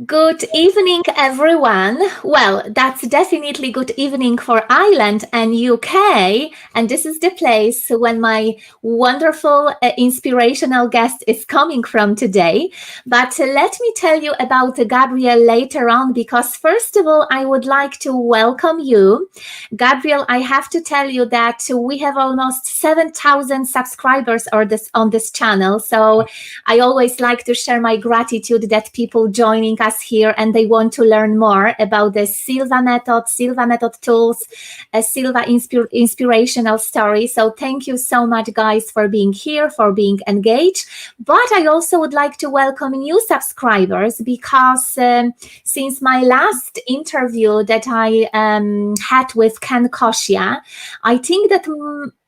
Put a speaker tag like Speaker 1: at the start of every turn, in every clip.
Speaker 1: Good evening, everyone. Well, that's definitely good evening for Ireland and UK. And this is the place when my wonderful inspirational guest is coming from today. But let me tell you about Gabriel later on, because first of all, I would like to welcome you. Gabriel, I have to tell you that we have almost 7,000 subscribers on this channel. So I always like to share my gratitude that people joining us here and they want to learn more about the Silva Method tools, a Inspirational story. So thank you so much, guys, for being here, for being engaged. But I also would like to welcome new subscribers because since my last interview that I had with Ken Kosia, I think that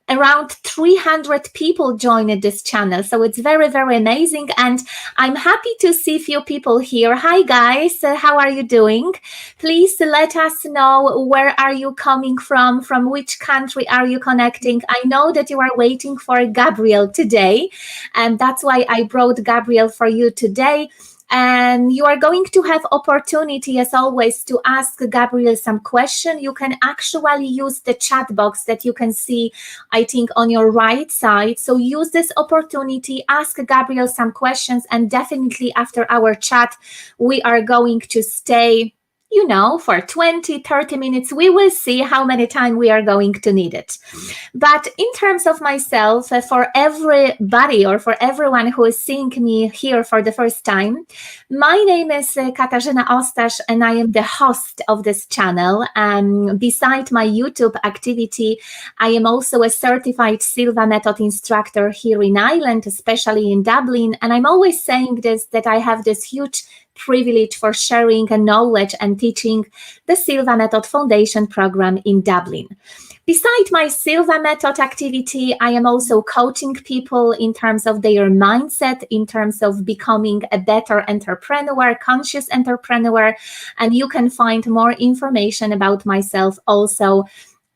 Speaker 1: around 300 people joined this channel. So it's very, very amazing. And I'm happy to see a few people here. Hi, guys. How are you doing? Please let us know, where are you coming from? From which country are you connecting? I know that you are waiting for Gabriel today. And that's why I brought Gabriel for you today. And you are going to have opportunity, as always, to ask Gabriel some question. You can actually use the chat box that you can see, I think, on your right side. So use this opportunity, ask Gabriel some questions, and definitely after our chat, we are going to stay, for 20-30 minutes. We will see how many time we are going to need it. But in terms of myself, for everybody or for everyone who is seeing me here for the first time, my name is Katarzyna Ostend, and I am the host of this channel. Beside my YouTube activity, I am also a certified Silva Method instructor here in Ireland, especially in Dublin. And I'm always saying this, that I have this huge privilege for sharing a knowledge and teaching the Silva Method Foundation program in Dublin. Besides my Silva Method activity, I am also coaching people in terms of their mindset, in terms of becoming a better entrepreneur, conscious entrepreneur, and you can find more information about myself also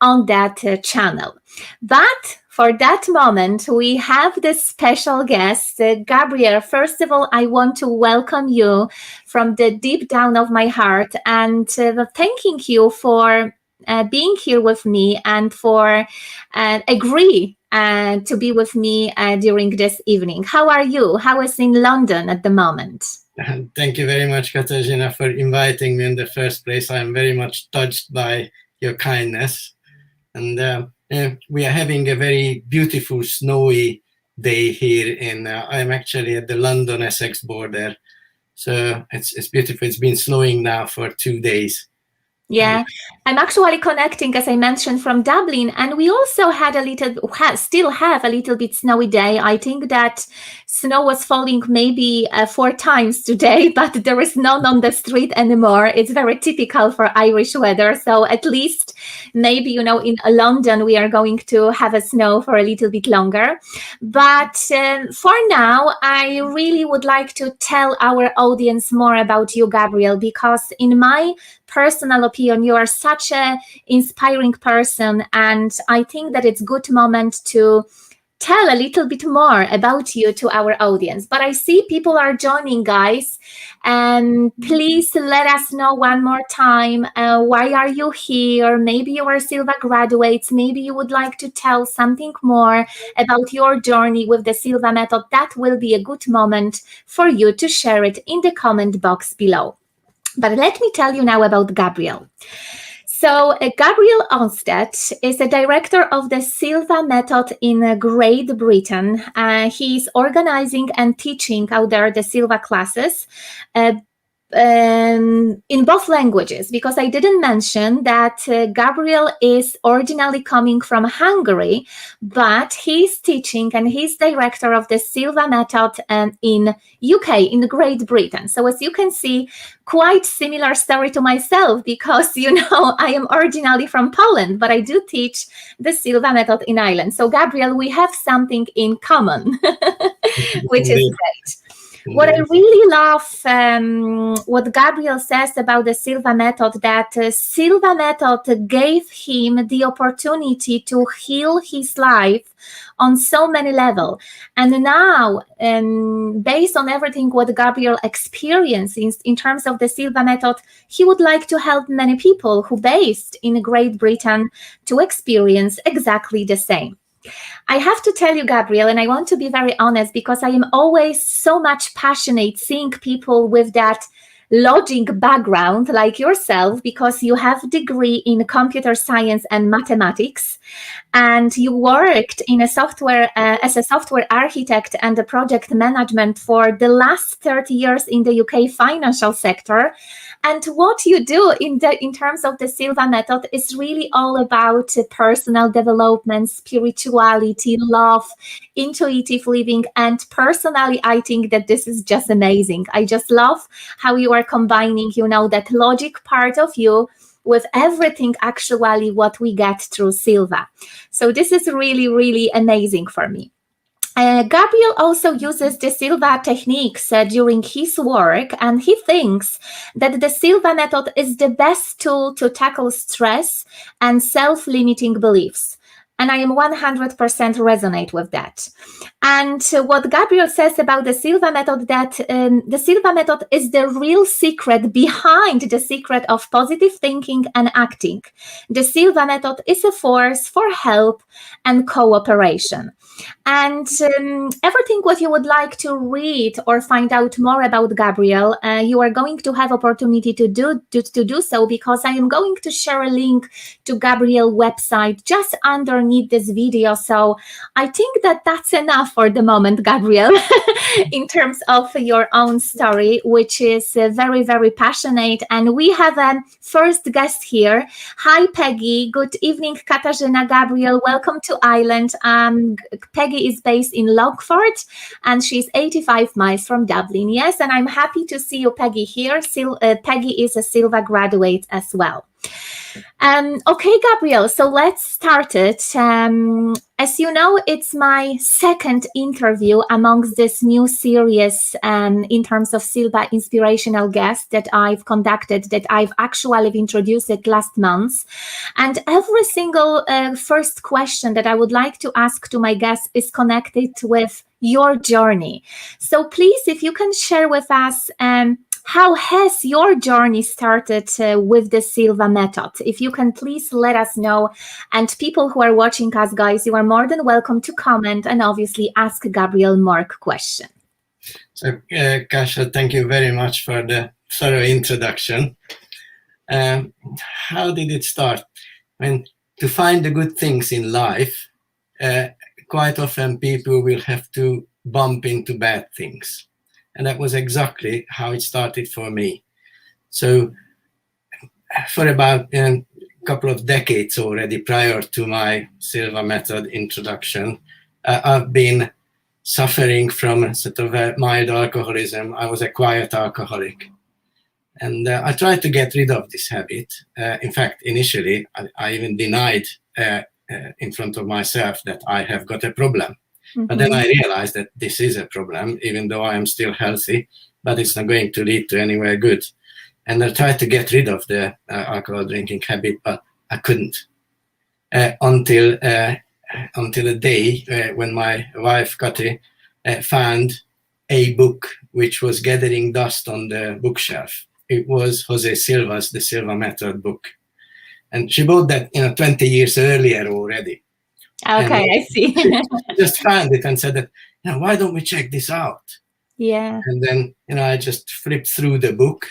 Speaker 1: on that channel. But for that moment, we have this special guest, Gabriel. First of all, I want to welcome you from the deep down of my heart and thanking you for being here with me and for agree to be with me during this evening. How are you? How is in London at the moment?
Speaker 2: Thank you very much, Katarzyna, for inviting me in the first place. I'm very much touched by your kindness. And we are having a very beautiful snowy day here I'm actually at the London-Essex border. So it's beautiful. It's been snowing now for 2 days.
Speaker 1: Yeah, I'm actually connecting, as I mentioned, from Dublin, and we also had still have a little bit snowy day. I think that snow was falling maybe 4 times today, but there is none on the street anymore. It's very typical for Irish weather. So at least maybe, in London, we are going to have a snow for a little bit longer. But for now, I really would like to tell our audience more about you, Gabriel, because in my personal opinion, you are such an inspiring person, and I think that it's a good moment to tell a little bit more about you to our audience. But I see people are joining, guys, and please let us know one more time, why are you here? Maybe you are Silva graduates, maybe you would like to tell something more about your journey with the Silva Method. That will be a good moment for you to share it in the comment box below. But let me tell you now about Gabriel. So Gabriel Ostend is the director of the Silva Method in Great Britain. He's organizing and teaching out there the Silva classes in both languages, because I didn't mention that Gabriel is originally coming from Hungary, but he's teaching and he's director of the Silva Method in UK, in Great Britain. So as you can see, quite similar story to myself, because I am originally from Poland, but I do teach the Silva Method in Ireland. So Gabriel, we have something in common, which is great. What I really love, what Gabriel says about the Silva method, that Silva method gave him the opportunity to heal his life on so many levels. And now, based on everything what Gabriel experienced in terms of the Silva method, he would like to help many people who based in Great Britain to experience exactly the same. I have to tell you, Gabriel, and I want to be very honest, because I am always so much passionate seeing people with that logic background like yourself, because you have a degree in computer science and mathematics, and you worked in a software as a software architect and a project management for the last 30 years in the UK financial sector. And what you do in terms of the Silva method is really all about personal development, spirituality, love, intuitive living. And personally, I think that this is just amazing. I just love how you are combining, that logic part of you with everything actually what we get through Silva. So this is really, really amazing for me. Gabriel also uses the Silva techniques during his work, and he thinks that the Silva method is the best tool to tackle stress and self-limiting beliefs. And I am 100% resonate with that. And what Gabriel says about the Silva method, that the Silva method is the real secret behind the secret of positive thinking and acting. The Silva method is a force for help and cooperation. And everything what you would like to read or find out more about Gabriel, you are going to have opportunity to do so, because I am going to share a link to Gabriel's website just underneath this video. So I think that that's enough for the moment, Gabriel, in terms of your own story, which is very, very passionate. And we have a first guest here. Hi, Peggy. Good evening, Katarzyna, Gabriel. Welcome to Ireland. Peggy is based in Longford, and she's 85 miles from Dublin. Yes, and I'm happy to see you, Peggy, here. Peggy is a Silva graduate as well. Okay, Gabriel, so let's start it. As you know, it's my second interview amongst this new series in terms of Silva Inspirational Guest that I've conducted, that I've actually introduced it last month. And every single first question that I would like to ask to my guests is connected with your journey. So please, if you can share with us how has your journey started with the Silva method? If you can please let us know. And people who are watching us, guys, you are more than welcome to comment and obviously ask Gabriel more questions.
Speaker 2: So, Kasia, thank you very much for the thorough introduction. How did it start? I mean, to find the good things in life, quite often people will have to bump into bad things. And that was exactly how it started for me. So for about a couple of decades already prior to my Silva method introduction, I've been suffering from sort of a mild alcoholism. I was a quiet alcoholic. And I tried to get rid of this habit. In fact, initially, I even denied in front of myself that I have got a problem. Mm-hmm. But then I realized that this is a problem, even though I am still healthy, but it's not going to lead to anywhere good. And I tried to get rid of the alcohol drinking habit, but I couldn't until the day when my wife, Kati, found a book which was gathering dust on the bookshelf. It was Jose Silva's The Silva Method book. And she bought that 20 years earlier already.
Speaker 1: Okay, I see.
Speaker 2: She just found it and said that, why don't we check this out?
Speaker 1: Yeah.
Speaker 2: And then, I just flipped through the book.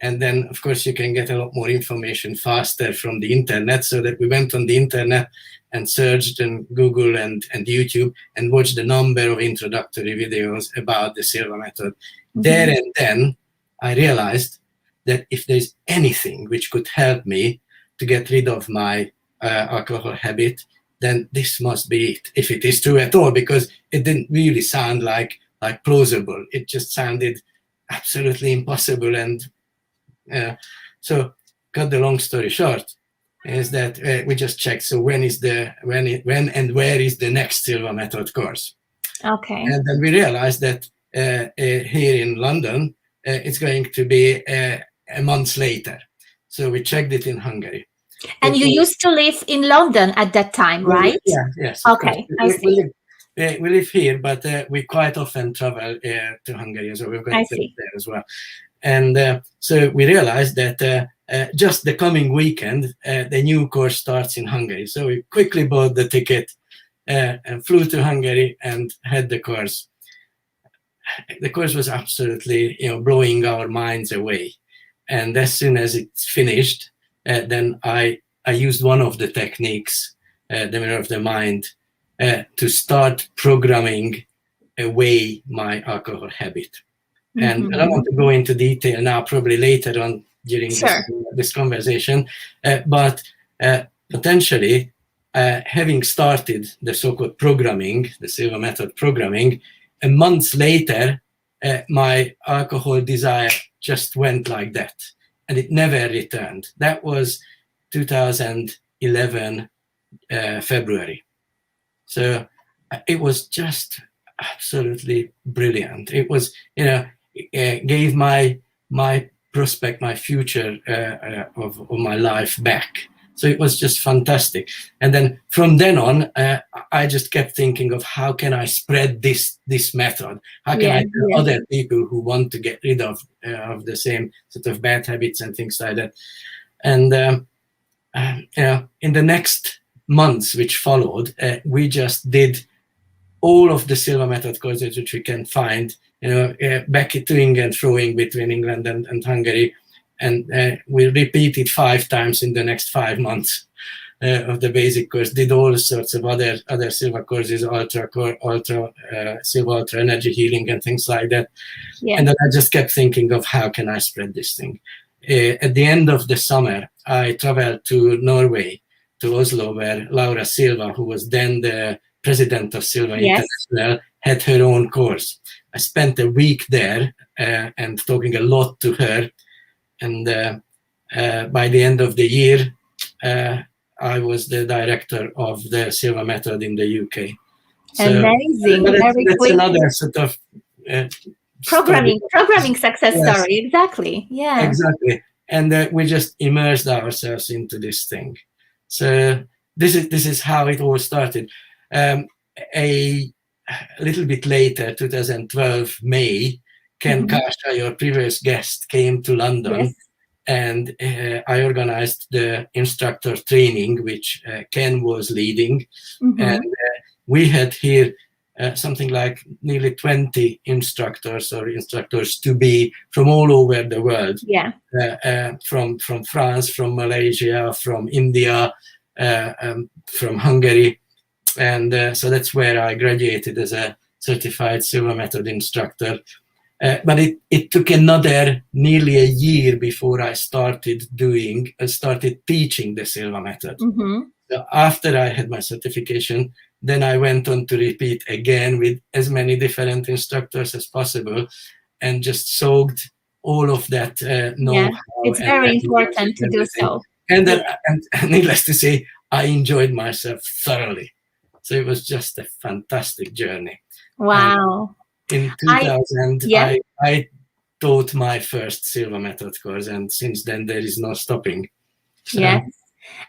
Speaker 2: And then, of course, you can get a lot more information faster from the internet. So that we went on the internet and searched in Google and YouTube and watched a number of introductory videos about the Silva Method. Mm-hmm. There and then, I realized that if there's anything which could help me to get rid of my alcohol habit, then this must be it, if it is true at all, because it didn't really sound like plausible. It just sounded absolutely impossible. And so, cut the long story short, is that we just checked. So when and where is the next Silva Method course?
Speaker 1: Okay.
Speaker 2: And then we realized that here in London, it's going to be a month later. So we checked it in Hungary.
Speaker 1: And you used to live in London at that time, right?
Speaker 2: Yeah, yes, of course.
Speaker 1: Okay, I see.
Speaker 2: We live here, but we quite often travel to Hungary, so we've got
Speaker 1: I
Speaker 2: a
Speaker 1: see.
Speaker 2: place there as well. And so we realized that just the coming weekend, the new course starts in Hungary. So we quickly bought the ticket and flew to Hungary and had the course. The course was absolutely, blowing our minds away. And as soon as it's finished, then I used one of the techniques, the mirror of the mind, to start programming away my alcohol habit. And I don't want to go into detail now, probably later on during this conversation, but potentially having started the so-called programming, the Silva Method programming, a month later, my alcohol desire just went like that, and it never returned. That was 2011 February. So it was just absolutely brilliant. It was, gave my prospect, my future of my life back. So it was just fantastic. And then from then on, I just kept thinking of how can I spread this method? How can I tell other people who want to get rid of the same sort of bad habits and things like that? And in the next months which followed, we just did all of the Silva Method courses which we can find, back to and froing between England and Hungary. And we repeated 5 times in the next 5 months of the basic course, did all sorts of other Silva courses, Ultra, Silva Ultra Energy Healing and things like that. Yeah. And then I just kept thinking of how can I spread this thing. At the end of the summer, I traveled to Norway, to Oslo, where Laura Silva, who was then the president of Silva International, had her own course. I spent a week there and talking a lot to her. And by the end of the year, I was the director of the Silva Method in the UK. So,
Speaker 1: amazing.
Speaker 2: That's another sort of
Speaker 1: programming success story. Exactly. Yeah.
Speaker 2: Exactly. And we just immersed ourselves into this thing. So this is how it all started. A little bit later, 2012 May, Ken Kasha, your previous guest, came to London, and I organized the instructor training, which Ken was leading. And we had here something like nearly 20 instructors to be from all over the world. Yeah. From France, from Malaysia, from India, from Hungary. And so that's where I graduated as a certified Silva Method instructor. But it took another nearly a year before I started teaching the Silva Method. So after I had my certification, then I went on to repeat again with as many different instructors as possible, and just soaked all of that know-how.
Speaker 1: It's very important to do so.
Speaker 2: And needless to say, I enjoyed myself thoroughly. So it was just a fantastic journey.
Speaker 1: Wow.
Speaker 2: In 2000, I taught my first Silva Method course, and since then there is no stopping. So,
Speaker 1: yes.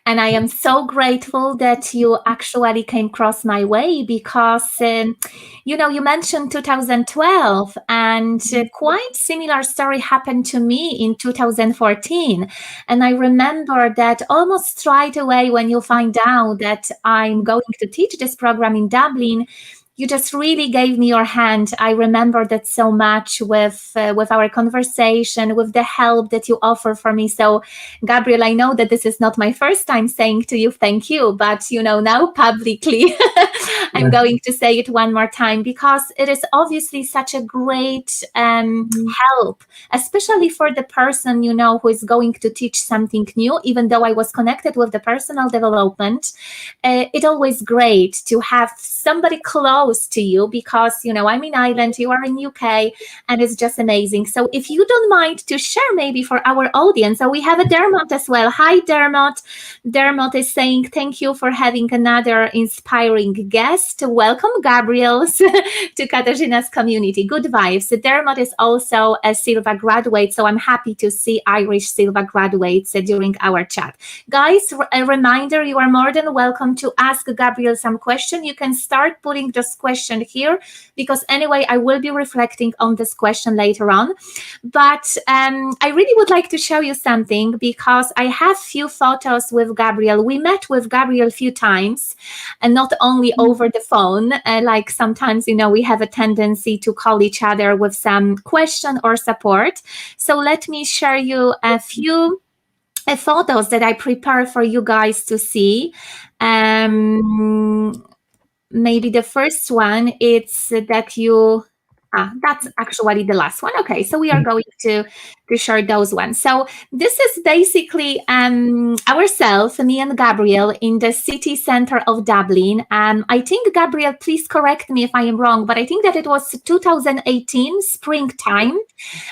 Speaker 1: And I am so grateful that you actually came across my way, because, you mentioned 2012, and quite similar story happened to me in 2014. And I remember that almost right away when you find out that I'm going to teach this program in Dublin, you just really gave me your hand. I remember that so much with our conversation, with the help that you offer for me. So, Gabriel, I know that this is not my first time saying to you thank you, but now publicly I'm going to say it one more time, because it is obviously such a great help, especially for the person who is going to teach something new. Even though I was connected with the personal development, it's always great to have somebody close close to you because, I'm in Ireland, you are in UK, and it's just amazing. So if you don't mind to share maybe for our audience, so we have a Dermot as well. Hi, Dermot. Dermot is saying, thank you for having another inspiring guest. Welcome, Gabriel, to Katarzyna's community. Good vibes. Dermot is also a Silva graduate, so I'm happy to see Irish Silva graduates during our chat. Guys, a reminder, you are more than welcome to ask Gabriel some question. You can start putting this question here because anyway, I will be reflecting on this question later on. But I really would like to show you something because I have few photos with Gabriel. We met with Gabriel a few times and not only over the phone, like sometimes, we have a tendency to call each other with some question or support. So let me share you a few photos that I prepare for you guys to see. Maybe the first one, it's that that's actually the last one. Okay, so we are going to share those ones. So this is basically ourselves, me and Gabriel, in the city center of Dublin. I think, Gabriel, please correct me if I am wrong, but I think that it was 2018 springtime.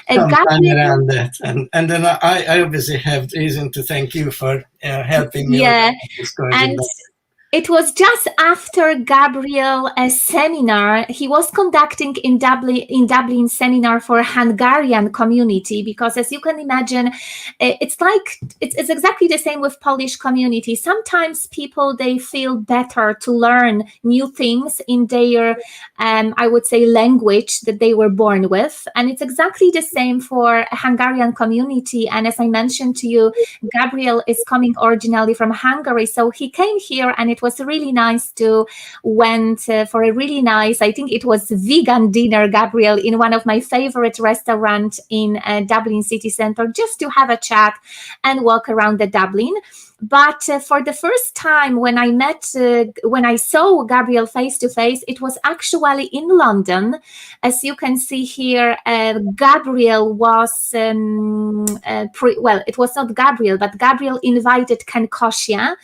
Speaker 2: Sometime around that, and then I obviously have reason to thank you for helping me.
Speaker 1: Yeah, and it was just after Gabriel a seminar he was conducting in Dublin seminar for Hungarian community, because as you can imagine, it's exactly the same with Polish community. Sometimes people, they feel better to learn new things in their I would say language that they were born with, and it's exactly the same for Hungarian community. And as I mentioned to you, Gabriel is coming originally from Hungary, so he came here and it was really nice to went for a really nice, I think it was vegan dinner, Gabriel, in one of my favorite restaurants in Dublin city center, just to have a chat and walk around the Dublin. But for the first time when I saw Gabriel face to face, it was actually in London. As you can see here, Gabriel was, it was not Gabriel, but Gabriel invited Ken Kosia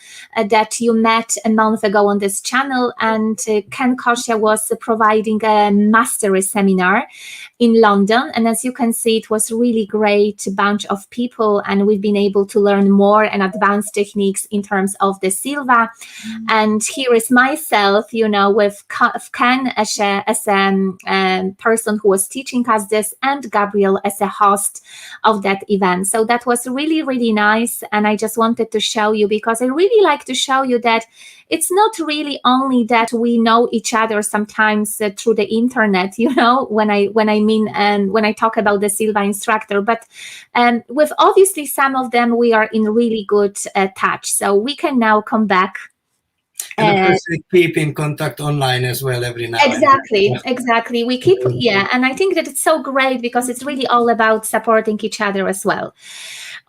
Speaker 1: that you met a month ago on this channel. And Ken Kosia was providing a mastery seminar in London. And as you can see, it was really great bunch of people, and we've been able to learn more and advance techniques in terms of the Silva. And here is myself, with Ken as a person who was teaching us this, and Gabriel as a host of that event. So that was really, really nice. And I just wanted to show you, because I really like to show you that it's not really only that we know each other sometimes through the internet, when I talk about the Silva Instructor, but with obviously some of them we are in really good touch. So we can now come back.
Speaker 2: And of course, we keep in contact online as well every now and then.
Speaker 1: Exactly. We keep, and I think that it's so great because it's really all about supporting each other as well.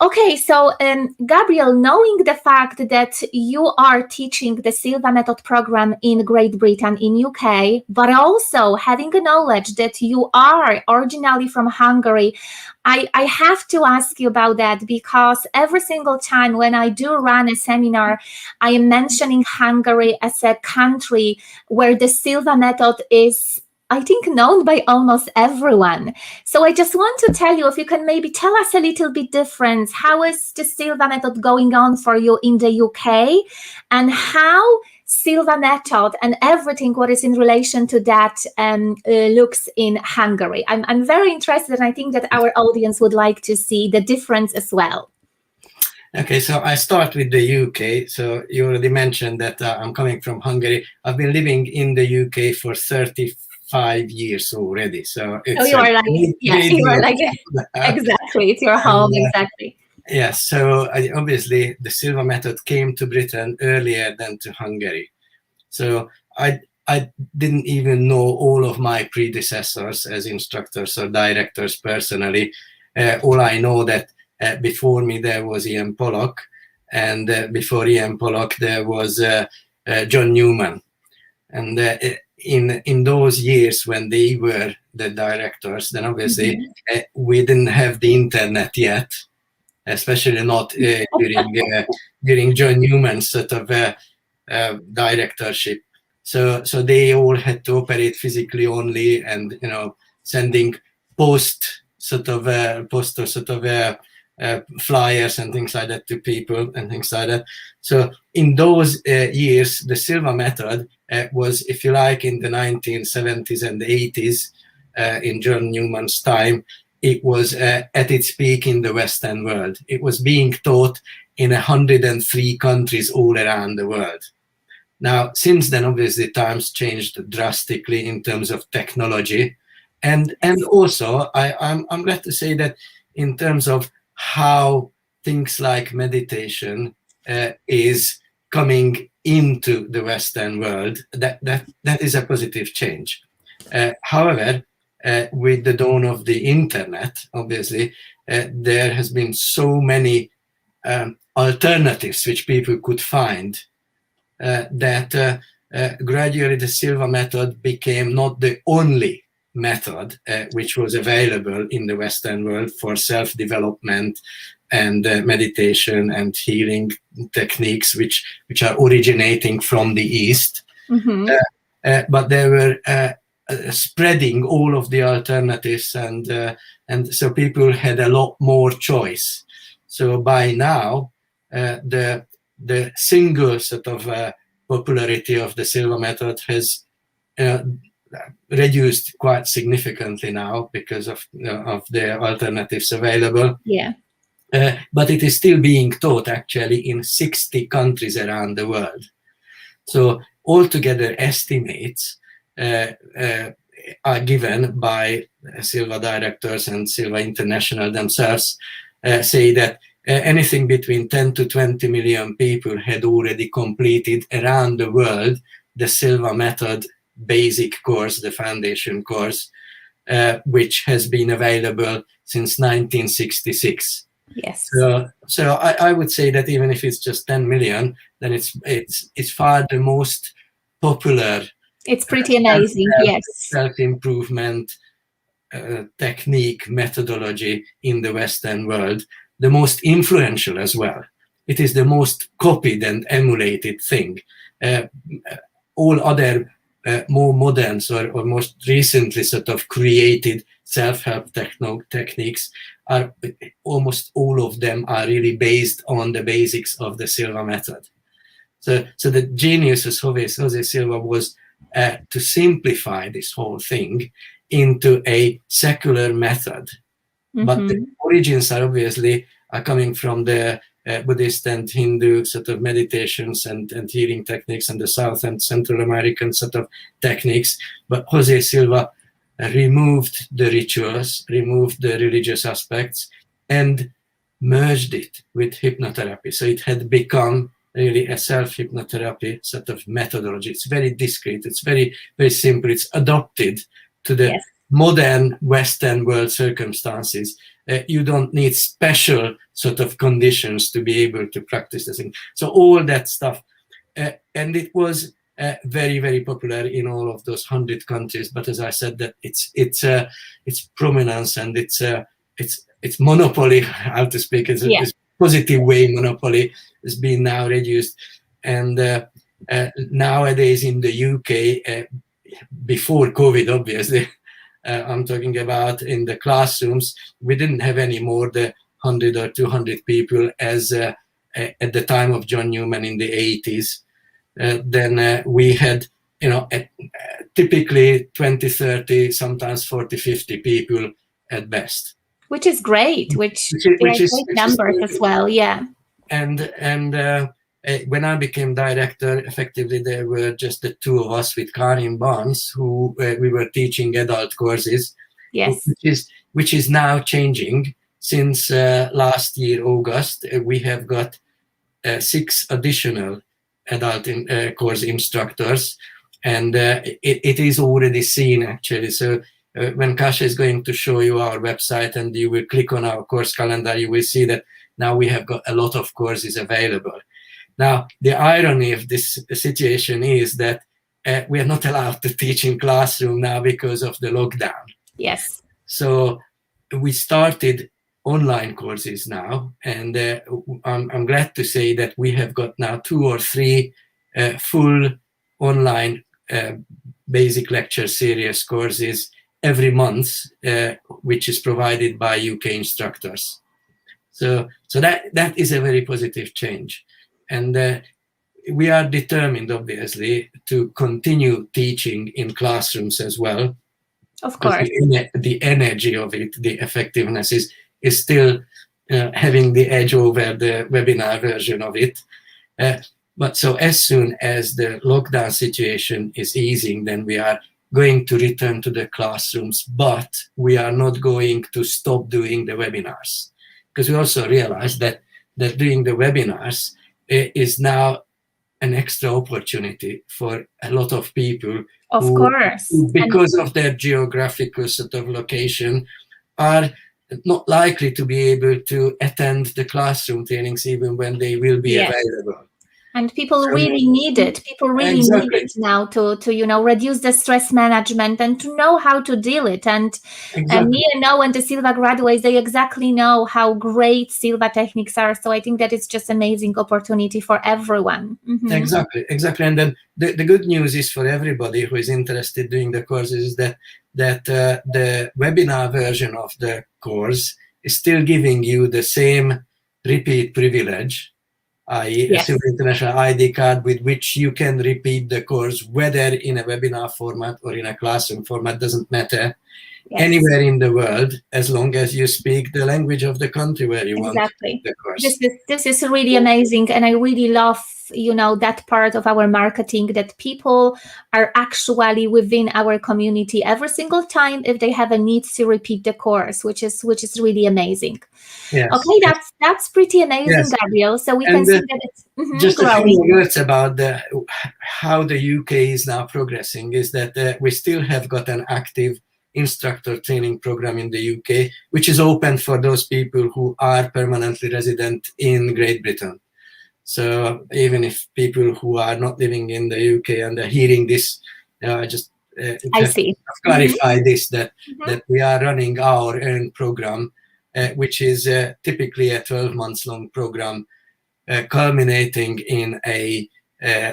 Speaker 1: Okay, so Gabriel, knowing the fact that you are teaching the Silva Method program in Great Britain, in UK, but also having a knowledge that you are originally from Hungary, I have to ask you about that, because every single time when I do run a seminar, I am mentioning Hungary as a country where the Silva Method is, I think, known by almost everyone. So I just want to tell you, if you can maybe tell us a little bit different, how is the Silva Method going on for you in the UK, and how Silva Method and everything what is in relation to that looks in Hungary. I'm very interested, and I think that our audience would like to see the difference as well.
Speaker 2: Okay, so I start with the UK. So you already mentioned that I'm coming from Hungary. I've been living in the UK for 35 years already. So it's
Speaker 1: you are like exactly, it's your home, exactly.
Speaker 2: Yes, so obviously the Silva Method came to Britain earlier than to Hungary. So I didn't even know all of my predecessors as instructors or directors personally. All I know that before me there was Ian Pollock, and before Ian Pollock there was John Newman. And in those years when they were the directors, then obviously we didn't have the internet yet, especially not during John Newman's sort of directorship. So they all had to operate physically only, and sending post flyers and things like that to people and things like that. So in those years, the Silva method was, if you like, in the 1970s and 80s, in John Newman's time, it was at its peak in the Western world. It was being taught in 103 countries all around the world. Now, since then, obviously, times changed drastically in terms of technology. And also, I'm glad to say that in terms of how things like meditation is coming into the Western world, that is a positive change. However, with the dawn of the internet, obviously, there has been so many alternatives which people could find that gradually the Silva method became not the only method which was available in the Western world for self-development and meditation and healing techniques which are originating from the East.
Speaker 1: Mm-hmm.
Speaker 2: But they were spreading all of the alternatives, and so people had a lot more choice. So by now, the single sort of popularity of the Silva method has reduced quite significantly now because of the alternatives available.
Speaker 1: Yeah.
Speaker 2: But it is still being taught actually in 60 countries around the world. So altogether, estimates are given by Silva directors and Silva International themselves say that anything between 10 to 20 million people had already completed around the world the Silva method basic course, the foundation course, which has been available since 1966.
Speaker 1: Yes.
Speaker 2: So I would say that even if it's just 10 million, then it's far the most popular.
Speaker 1: It's pretty amazing. Yes.
Speaker 2: Self-improvement technique, methodology in the Western world, the most influential as well. It is the most copied and emulated thing. All other more modern or most recently sort of created self-help techniques are almost all of them are really based on the basics of the Silva method. So the genius of Jose Silva was to simplify this whole thing into a secular method. Mm-hmm. But the origins are obviously coming from the Buddhist and Hindu sort of meditations and healing techniques and the South and Central American sort of techniques. But Jose Silva removed the rituals, removed the religious aspects, and merged it with hypnotherapy. So it had become really a self-hypnotherapy sort of methodology. It's very discreet. It's very, very simple. It's adopted to the modern Western world circumstances. You don't need special sort of conditions to be able to practice this thing. So all that stuff. And it was very, very popular in all of those 100 countries. But as I said, that its prominence and its monopoly, how to speak, it's a positive way monopoly is being now reduced. And nowadays in the UK, before COVID, obviously, I'm talking about in the classrooms, we didn't have any more the 100 or 200 people as at the time of John Newman in the 80s. Then we had, typically 20, 30, sometimes 40, 50 people at best.
Speaker 1: Which is great, which is great numbers as well, yeah.
Speaker 2: And when I became director, effectively there were just the two of us with Karin Barnes, who we were teaching adult courses.
Speaker 1: Yes.
Speaker 2: Which is now changing. Since last year, August, we have got 6 additional adult course instructors, and it is already seen actually. So when Kasia is going to show you our website and you will click on our course calendar, you will see that now we have got a lot of courses available. Now, the irony of this situation is that we are not allowed to teach in classroom now because of the lockdown.
Speaker 1: Yes.
Speaker 2: So we started online courses now, and I'm glad to say that we have got now 2 or 3 full online basic lecture series courses every month, which is provided by UK instructors. So that is a very positive change. And we are determined, obviously, to continue teaching in classrooms as well.
Speaker 1: Of course.
Speaker 2: The energy of it, the effectiveness is still having the edge over the webinar version of it. But so as soon as the lockdown situation is easing, then we are going to return to the classrooms, but we are not going to stop doing the webinars, because we also realize that doing the webinars is now an extra opportunity for a lot of people who, because of their geographical sort of location, are not likely to be able to attend the classroom trainings even when they will be available.
Speaker 1: And people really need it. People really need it now to reduce the stress management and to know how to deal it. And me and Noah and the Silva graduates, they exactly know how great Silva techniques are. So I think that it's just amazing opportunity for everyone. Mm-hmm.
Speaker 2: Exactly. And then the good news is for everybody who is interested in doing the courses is that the webinar version of the course is still giving you the same repeat privilege, i.e. a Silva International ID card with which you can repeat the course, whether in a webinar format or in a classroom format, doesn't matter, anywhere in the world, as long as you speak the language of the country where you want the course.
Speaker 1: This is really amazing, and I really love that part of our marketing, that people are actually within our community every single time if they have a need to repeat the course, which is really amazing.
Speaker 2: Yes.
Speaker 1: Okay, that's pretty amazing, Gabriel. So we can see that it's
Speaker 2: just
Speaker 1: growing.
Speaker 2: a few words about how the UK is now progressing is that we still have got an active instructor training program in the UK, which is open for those people who are permanently resident in Great Britain. So even if people who are not living in the UK and are hearing this, I just clarify this, that we are running our own program, which is typically a 12 months long program, culminating in a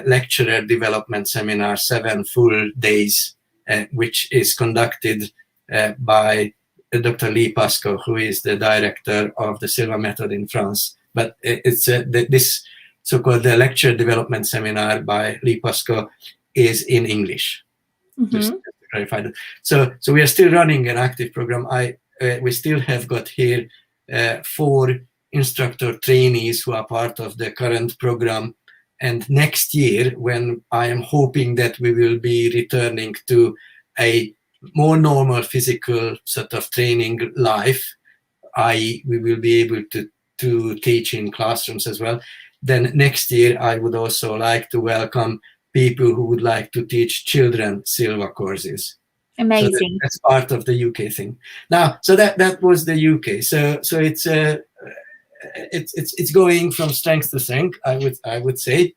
Speaker 2: lecturer development seminar, 7 full days, which is conducted by Dr. Lee Pascoe, who is the director of the Silva Method in France. But it's this so-called lecture development seminar by Lee Pascoe is in English. Just to clarify that. So we are still running an active program. We still have got here 4 instructor trainees who are part of the current program. And next year, when I am hoping that we will be returning to a more normal physical sort of training life, i.e. we will be able to teach in classrooms as well, then next year I would also like to welcome people who would like to teach children Silva courses.
Speaker 1: Amazing.
Speaker 2: So that's part of the UK thing. Now, so that was the UK. So it's going from strength to strength, I would say.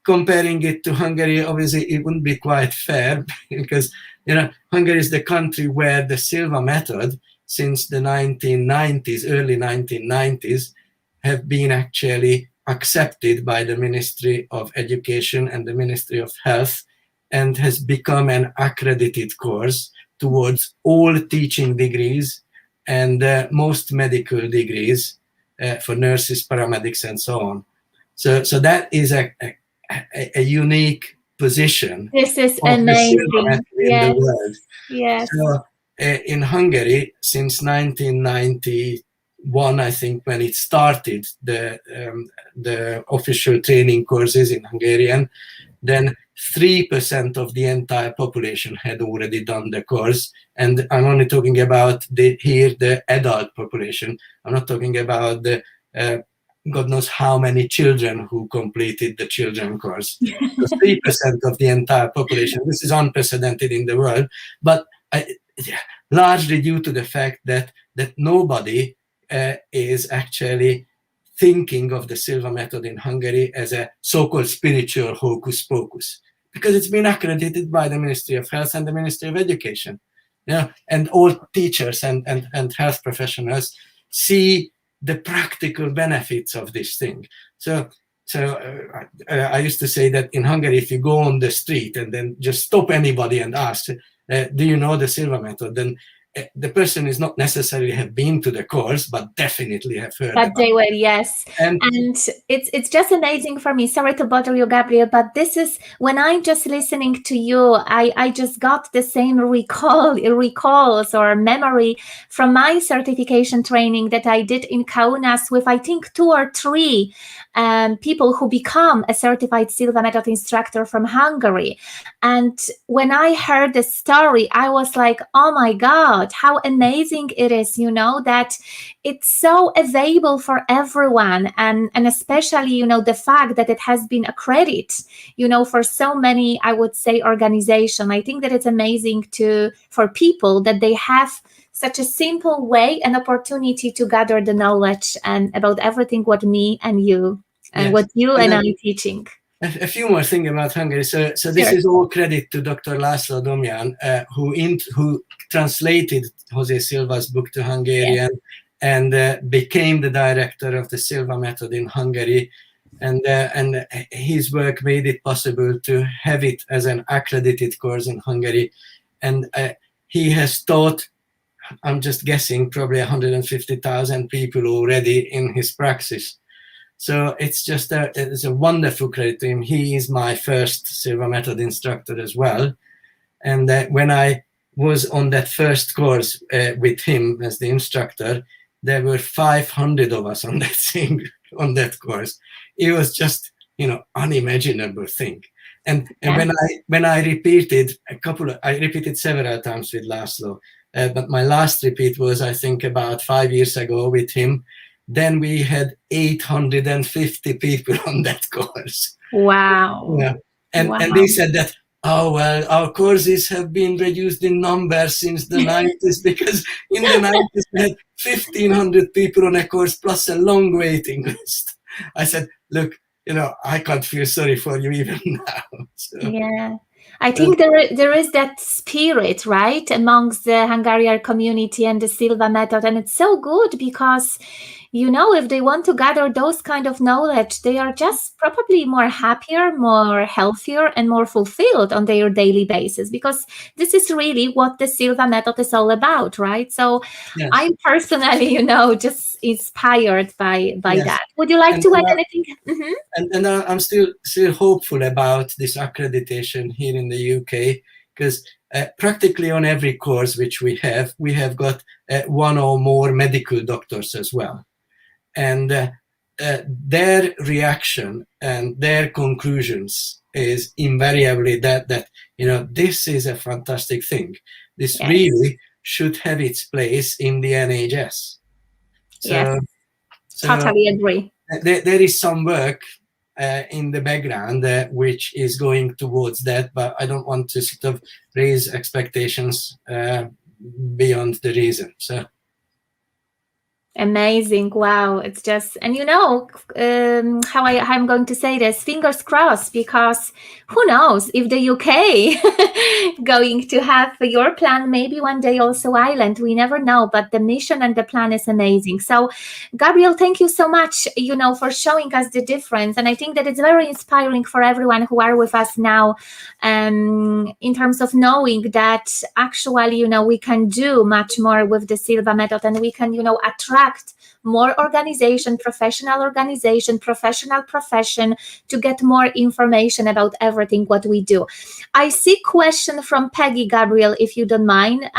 Speaker 2: Comparing it to Hungary, obviously it wouldn't be quite fair because Hungary is the country where the Silva method since the 1990s, early 1990s, have been actually accepted by the Ministry of Education and the Ministry of Health, and has become an accredited course towards all teaching degrees and most medical degrees for nurses, paramedics, and so on. So that is a unique position.
Speaker 1: This is amazing.
Speaker 2: In the world.
Speaker 1: Yes.
Speaker 2: So in Hungary, since 1991, I think, when it started the official training courses in Hungarian, then 3% of the entire population had already done the course. And I'm only talking about the adult population. I'm not talking about the God knows how many children who completed the children course. So 3% of the entire population. This is unprecedented in the world, but largely due to the fact that nobody is actually thinking of the Silva method in Hungary as a so-called spiritual hocus pocus, because it's been accredited by the Ministry of Health and the Ministry of Education. And all teachers and health professionals see the practical benefits of this thing. So I used to say that in Hungary, if you go on the street and then just stop anybody and ask, do you know the Silva method? Then the person is not necessarily have been to the course, but definitely have heard
Speaker 1: But
Speaker 2: about
Speaker 1: they were, yes.
Speaker 2: And
Speaker 1: it's just amazing for me. Sorry to bother you, Gabriel, but this is when I'm just listening to you, I just got the same recalls or memory from my certification training that I did in Kaunas with, I think, 2 or 3 people who become a certified Silva Method instructor from Hungary. And when I heard the story, I was like, oh my God, how amazing it is, that it's so available for everyone, and especially the fact that it has been accredited for so many, I would say, organization. I think that it's amazing for people that they have such a simple way and opportunity to gather the knowledge and about everything what me and you and
Speaker 2: Yes.
Speaker 1: what you and
Speaker 2: then
Speaker 1: I teaching.
Speaker 2: A few more things about Hungary. So this
Speaker 1: Sure.
Speaker 2: is all credit to Dr. László Domjan, who translated José Silva's book to Hungarian, and became the director of the Silva Method in Hungary. And his work made it possible to have it as an accredited course in Hungary. And he has taught, I'm just guessing, probably 150,000 people already in his praxis. So it's just it's a wonderful credit to him. He is my first Silva Method instructor as well. And when I was on that first course with him as the instructor, there were 500 of us on that course. It was just, unimaginable thing. And when I repeated I repeated several times with László, but my last repeat was, I think, about 5 years ago with him. Then we had 850 people on that course.
Speaker 1: Wow.
Speaker 2: Yeah. And they said that, oh, well, our courses have been reduced in number since the 90s, because in the 90s we had 1,500 people on a course plus a long waiting list. I said, look, I can't feel sorry for you even now. So.
Speaker 1: Yeah. I think there is that spirit, right, amongst the Hungarian community and the Silva Method. And it's so good because, if they want to gather those kind of knowledge, they are just probably more happier, more healthier, and more fulfilled on their daily basis, because this is really what the Silva Method is all about, right? So yes. I'm personally, just inspired by yes. that. Would you like to add anything? Mm-hmm.
Speaker 2: And I'm still hopeful about this accreditation here in the UK, because practically on every course which we have got one or more medical doctors as well. And their reaction and their conclusions is invariably that this is a fantastic thing. This yes. really should have its place in the NHS.
Speaker 1: So totally agree.
Speaker 2: There is some work in the background which is going towards that, but I don't want to sort of raise expectations beyond the reason. So.
Speaker 1: Amazing. Wow. It's just, and how I'm going to say this, fingers crossed, because who knows if the UK going to have your plan, maybe one day also Ireland, we never know, but the mission and the plan is amazing. So Gabriel, thank you so much, for showing us the difference. And I think that it's very inspiring for everyone who are with us now, in terms of knowing that actually, we can do much more with the Silva Method, and we can, attract more professional profession to get more information about everything what we do. I see question from Peggy, Gabriel, if you don't mind.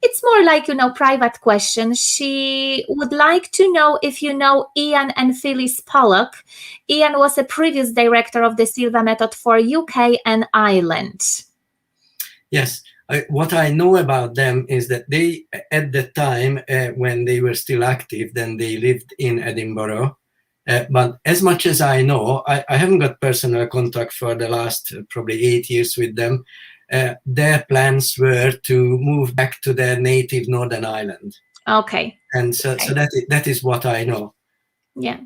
Speaker 1: It's more like, private question. She would like to know if you know Ian and Phyllis Pollock. Ian was a previous director of the Silva Method for UK and Ireland.
Speaker 2: Yes. What I know about them is that they, at the time when they were still active, then they lived in Edinburgh. But as much as I know, I haven't got personal contact for the last probably 8 years with them. Their plans were to move back to their native Northern Ireland.
Speaker 1: Okay.
Speaker 2: And so that is what I know.
Speaker 1: Yeah.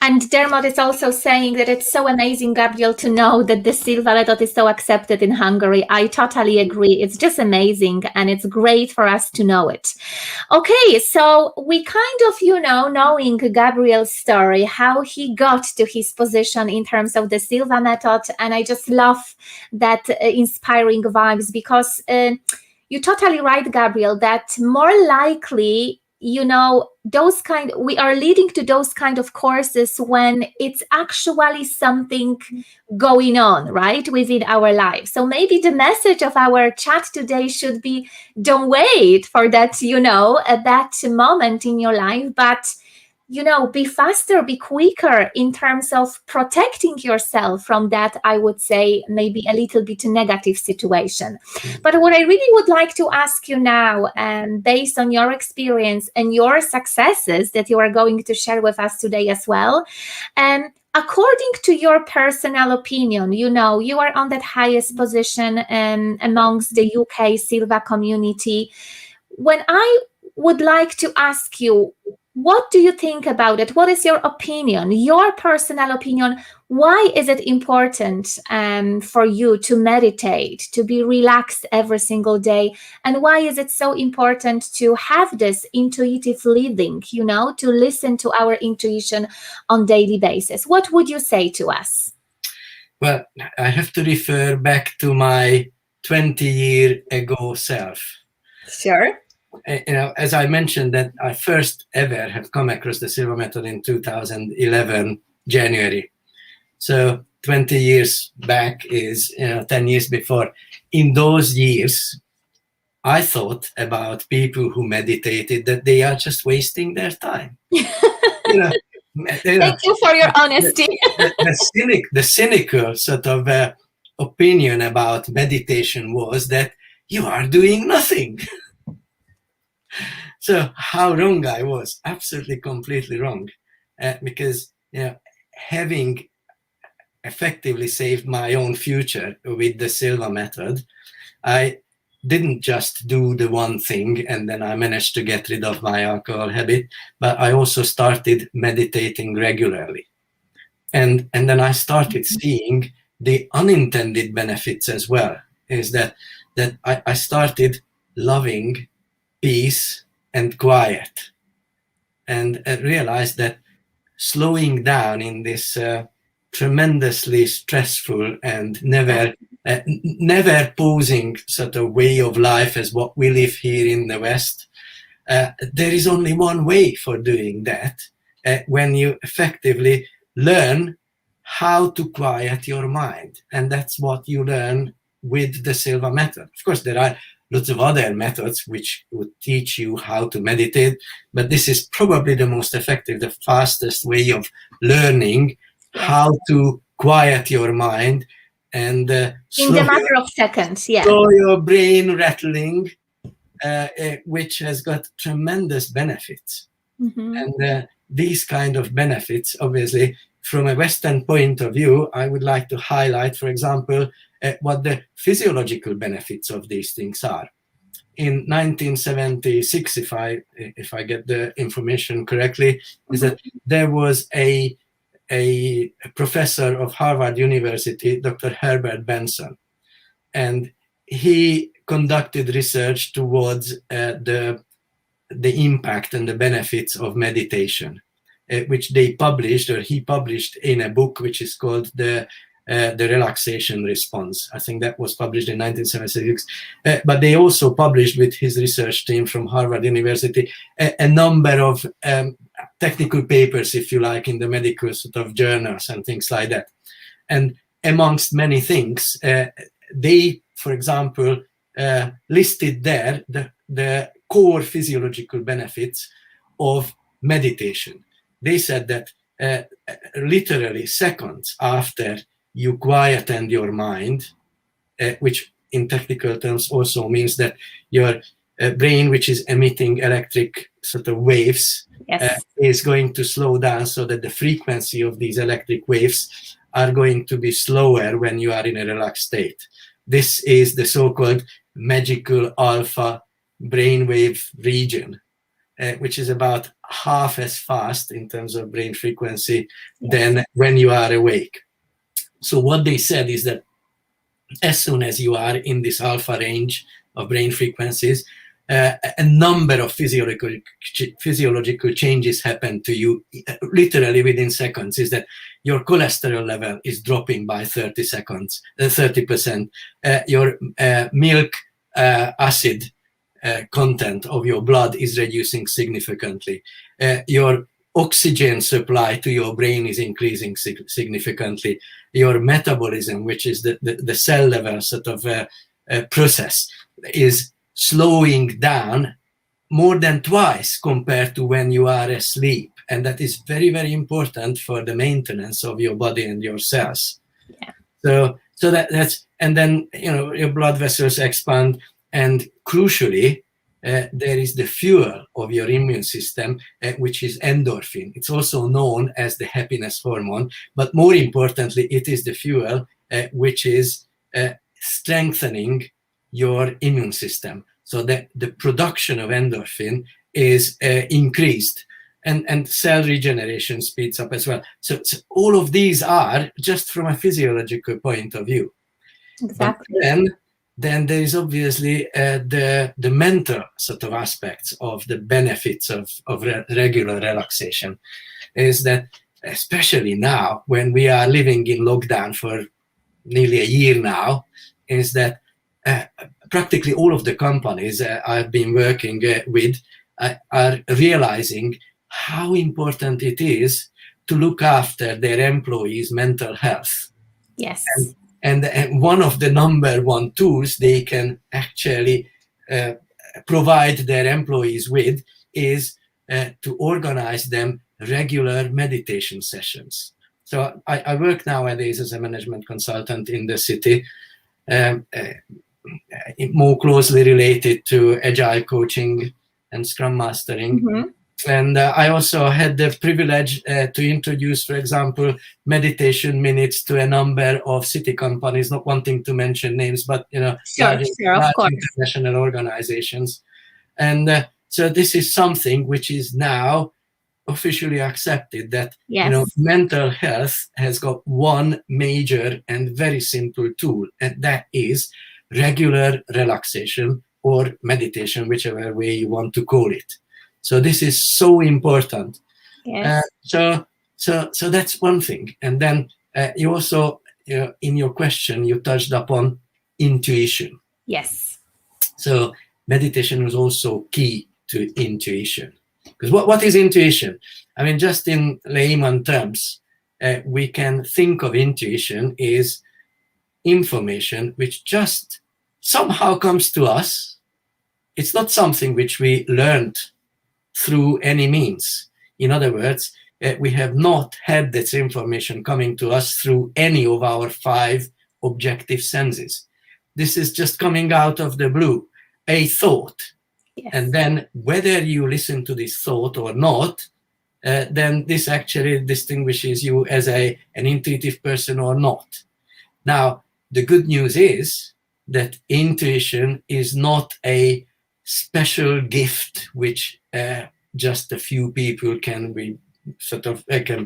Speaker 1: And Dermot is also saying that it's so amazing, Gabriel, to know that the Silva method is so accepted in Hungary. I totally agree. It's just amazing, and it's great for us to know it. Okay, so we kind of, knowing Gabriel's story, how he got to his position in terms of the Silva method, and I just love that inspiring vibes, because you're totally right, Gabriel, that more likely, we are leading to those kind of courses when it's actually something going on, right, within our life. So maybe the message of our chat today should be, don't wait for that, at that moment in your life, but be faster, be quicker in terms of protecting yourself from that, I would say, maybe a little bit negative situation. But what I really would like to ask you now, based on your experience and your successes that you are going to share with us today as well, according to your personal opinion, you are on that highest position amongst the UK Silva community. When I would like to ask you, what do you think about it? What is your opinion, your personal opinion? Why is it important for you to meditate, to be relaxed every single day? And why is it so important to have this intuitive living, to listen to our intuition on daily basis? What would you say to us?
Speaker 2: Well, I have to refer back to my 20-year ago self.
Speaker 1: Sure.
Speaker 2: As I mentioned, that I first ever have come across the Silva method in 2011, January. So 20 years back is 10 years before. In those years, I thought about people who meditated that they are just wasting their time.
Speaker 1: Thank you for your honesty.
Speaker 2: The cynical sort of opinion about meditation was that you are doing nothing. So how wrong I was, absolutely completely wrong, because having effectively saved my own future with the Silva method, I didn't just do the one thing and then I managed to get rid of my alcohol habit, but I also started meditating regularly. And then I started seeing the unintended benefits as well, is that I started loving peace and quiet, and realized that slowing down in this tremendously stressful and never posing sort of way of life as what we live here in the West, there is only one way for doing that, when you effectively learn how to quiet your mind. And that's what you learn with the Silva method. Of course, there are lots of other methods which would teach you how to meditate, but this is probably the most effective, the fastest way of learning how to quiet your mind and
Speaker 1: in the matter of seconds,
Speaker 2: slow your brain rattling, which has got tremendous benefits. And these kind of benefits, obviously, from a Western point of view, I would like to highlight, for example, what the physiological benefits of these things are. In 1976, if I get the information correctly, is that there was a professor of Harvard University, Dr. Herbert Benson, and he conducted research towards the impact and the benefits of meditation, which he published in a book which is called the Relaxation Response. I think that was published in 1976. But they also published with his research team from Harvard University a number of technical papers, if you like, in the medical sort of journals and things like that. And amongst many things, they, for example, listed there the core physiological benefits of meditation. They said that literally seconds after you quieten your mind, which in technical terms also means that your brain, which is emitting electric sort of waves, is going to slow down so that the frequency of these electric waves are going to be slower when you are in a relaxed state. This is the so-called magical alpha brainwave region. which is about half as fast in terms of brain frequency than when you are awake. So what they said is that as soon as you are in this alpha range of brain frequencies, a number of physiological changes happen to you literally within seconds. Is that your cholesterol level is dropping by 30%. Your milk acid content of your blood is reducing significantly. Your oxygen supply to your brain is increasing significantly. Your metabolism, which is the cell level sort of process, is slowing down more than twice compared to when you are asleep. And that is very, very important for the maintenance of your body and your cells.
Speaker 1: Yeah.
Speaker 2: So that's, and then, your blood vessels expand, and crucially, there is the fuel of your immune system, which is endorphin. It's also known as the happiness hormone, but more importantly, it is the fuel which is strengthening your immune system. So that the production of endorphin is increased, and cell regeneration speeds up as well. So all of these are just from a physiological point of view.
Speaker 1: Exactly.
Speaker 2: But then there is obviously the mental sort of aspects of the benefits of regular relaxation. Is that especially now when we are living in lockdown for nearly a year now, is that practically all of the companies I've been working with are realizing how important it is to look after their employees' mental health.
Speaker 1: Yes.
Speaker 2: And one of the number one tools they can actually provide their employees with is to organize them regular meditation sessions. So I work nowadays as a management consultant in the city, more closely related to agile coaching and scrum mastering.
Speaker 1: Mm-hmm.
Speaker 2: And I also had the privilege to introduce, for example, meditation minutes to a number of city companies, not wanting to mention names, but
Speaker 1: Sure, of course.
Speaker 2: international organizations. And so this is something which is now officially accepted, that mental health has got one major and very simple tool, and that is regular relaxation or meditation, whichever way you want to call it. So this is so important.
Speaker 1: Yes.
Speaker 2: So that's one thing. And then you also, in your question, you touched upon intuition.
Speaker 1: Yes.
Speaker 2: So meditation is also key to intuition. Because what is intuition? I mean, just in layman terms, we can think of intuition is information which just somehow comes to us. It's not something which we learned through any means. In other words, we have not had this information coming to us through any of our 5 objective senses. This is just coming out of the blue, a thought.
Speaker 1: Yes.
Speaker 2: And then whether you listen to this thought or not, then this actually distinguishes you as an intuitive person or not. Now, the good news is that intuition is not a special gift which just a few people can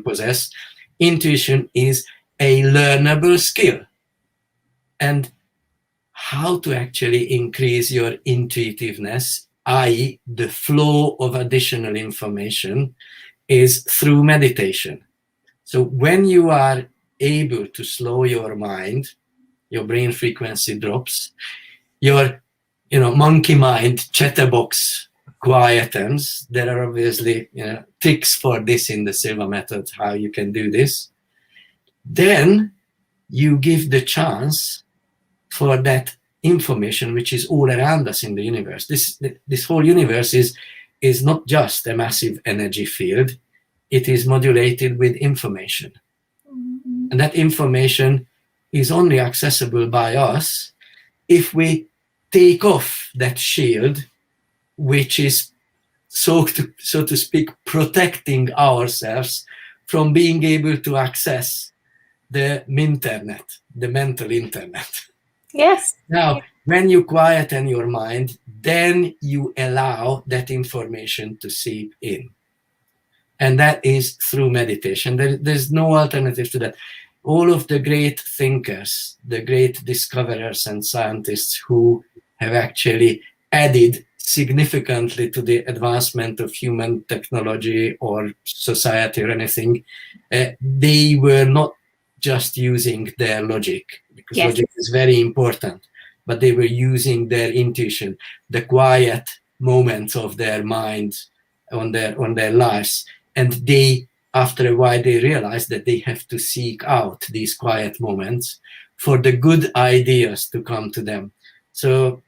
Speaker 2: possess. Intuition is a learnable skill, and how to actually increase your intuitiveness, i.e., the flow of additional information, is through meditation. So when you are able to slow your mind, your brain frequency drops, your monkey mind chatterbox quietens. There are obviously tricks for this in the Silva Method, how you can do this. Then you give the chance for that information which is all around us in the universe. This whole universe is not just a massive energy field. It is modulated with information. Mm-hmm. And that information is only accessible by us if we take off that shield, which is, so to speak, protecting ourselves from being able to access the minternet, the mental internet.
Speaker 1: Yes.
Speaker 2: Now, when you quieten your mind, then you allow that information to seep in. And that is through meditation. There's no alternative to that. All of the great thinkers, the great discoverers and scientists who have actually added significantly to the advancement of human technology or society or anything, they were not just using their logic, because
Speaker 1: Yes.
Speaker 2: logic is very important, but they were using their intuition, the quiet moments of their minds on their lives. And they, after a while, they realize that they have to seek out these quiet moments for the good ideas to come to them. So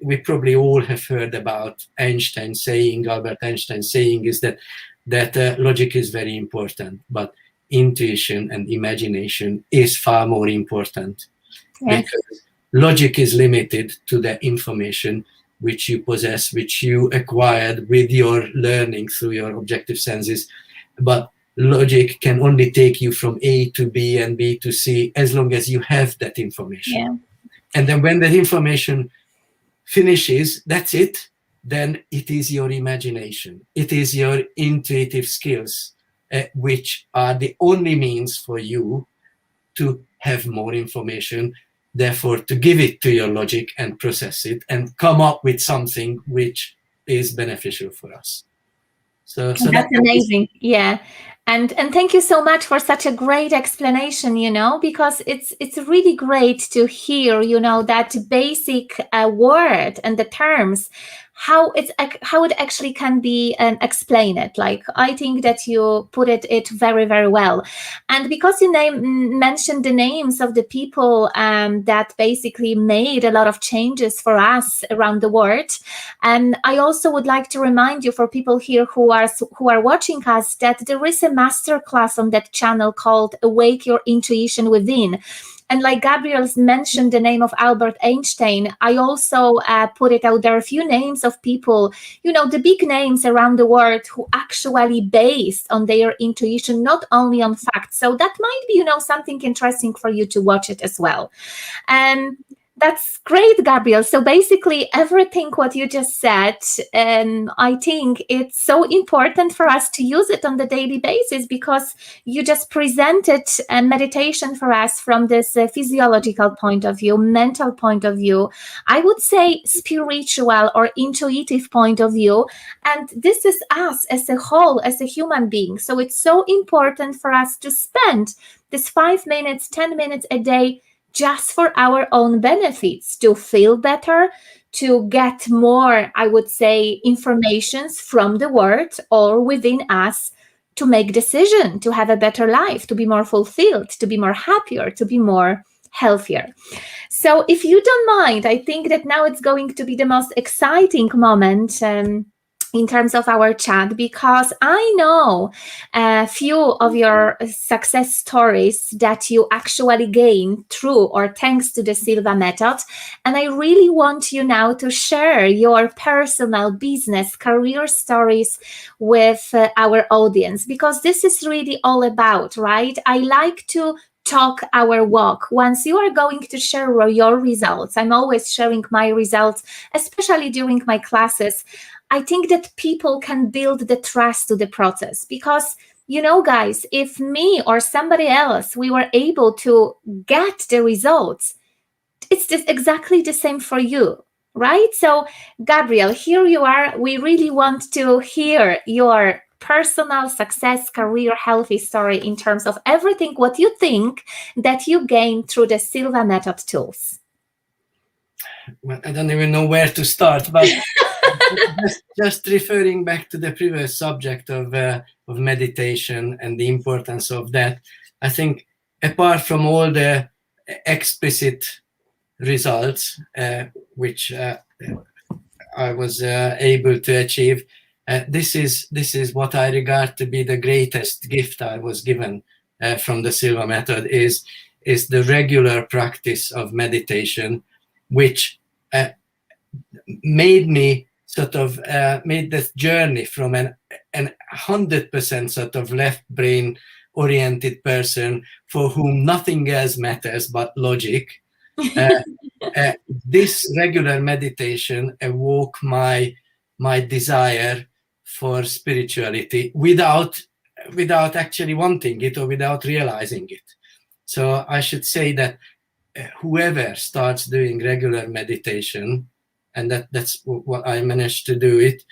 Speaker 2: we probably all have heard about Einstein saying, Albert Einstein saying, is that logic is very important, but intuition and imagination is far more important.
Speaker 1: Yes.
Speaker 2: Because logic is limited to the information which you possess, which you acquired with your learning through your objective senses. But logic can only take you from A to B and B to C as long as you have that information.
Speaker 1: Yeah.
Speaker 2: And then when that information finishes, that's it, then it is your imagination. It is your intuitive skills, which are the only means for you to have more information, therefore to give it to your logic and process it and come up with something which is beneficial for us. So
Speaker 1: that's amazing. Yeah. And thank you so much for such a great explanation, because it's really great to hear, that basic word and the terms, how it actually can be explained. Like, I think that you put it very, very well. And because you mentioned the names of the people that basically made a lot of changes for us around the world, I also would like to remind you, for people here who are watching us, that there is a masterclass on that channel called Awake Your Intuition Within. And like Gabriel's mentioned the name of Albert Einstein, I also put it out there, a few names of people, the big names around the world who actually based on their intuition, not only on facts. So that might be, something interesting for you to watch it as well. That's great, Gabriel. So basically everything what you just said, I think it's so important for us to use it on the daily basis, because you just presented a meditation for us from this physiological point of view, mental point of view, I would say spiritual or intuitive point of view. And this is us as a whole, as a human being. So it's so important for us to spend this 5 minutes, 10 minutes a day just for our own benefits, to feel better, to get more, I would say, informations from the world or within us, to make decision, to have a better life, to be more fulfilled, to be more happier, to be more healthier. So if you don't mind, I think that now it's going to be the most exciting moment in terms of our chat, because I know a few of your success stories that you actually gained through or thanks to the Silva Method. And I really want you now to share your personal business career stories with our audience, because this is really all about, right? I like to talk our walk. Once you are going to share your results, I'm always sharing my results, especially during my classes. I think that people can build the trust to the process, because, guys, if me or somebody else, we were able to get the results, it's just exactly the same for you, right? So, Gabriel, here you are. We really want to hear your personal success, career, healthy story in terms of everything what you think that you gained through the Silva Method tools.
Speaker 2: Well, I don't even know where to start, but just referring back to the previous subject of meditation and the importance of that, I think apart from all the explicit results which I was able to achieve, this is what I regard to be the greatest gift I was given from the Silva Method, is the regular practice of meditation, which made me sort of made this journey from an 100% sort of left brain oriented person for whom nothing else matters but logic This regular meditation awoke my desire for spirituality without actually wanting it or without realizing it. So I should say that whoever starts doing regular meditation, and that's what I managed to do it,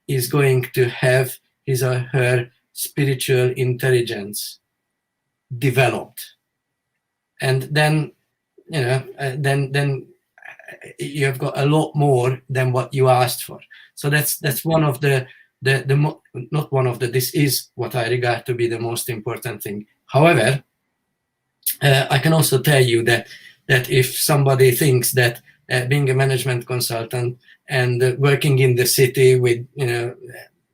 Speaker 2: is going to have his or her spiritual intelligence developed, and then then you've got a lot more than what you asked for. So that's one of not one of the, this is what I regard to be the most important thing. However, I can also tell you that if somebody thinks that being a management consultant and working in the city with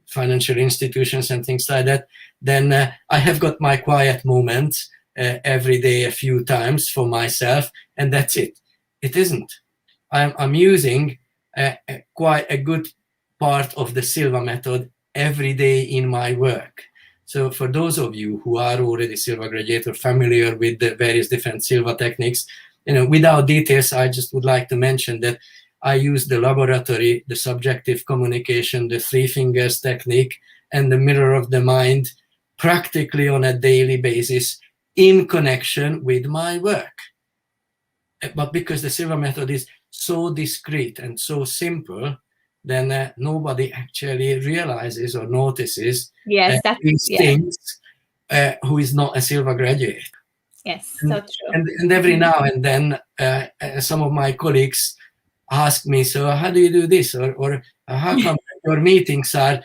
Speaker 2: financial institutions and things like that, then I have got my quiet moments every day a few times for myself, and that's it. It isn't. I'm using quite a good part of the Silva method every day in my work. So for those of you who are already Silva graduate or familiar with the various different Silva techniques, without details, I just would like to mention that I use the laboratory, the subjective communication, the three fingers technique, and the mirror of the mind practically on a daily basis in connection with my work. But because the Silva method is so discreet and so simple, then nobody actually realizes or notices these things who is not a Silva graduate.
Speaker 1: Yes, so true.
Speaker 2: And every now and then, some of my colleagues ask me, so how do you do this? Or how come your meetings are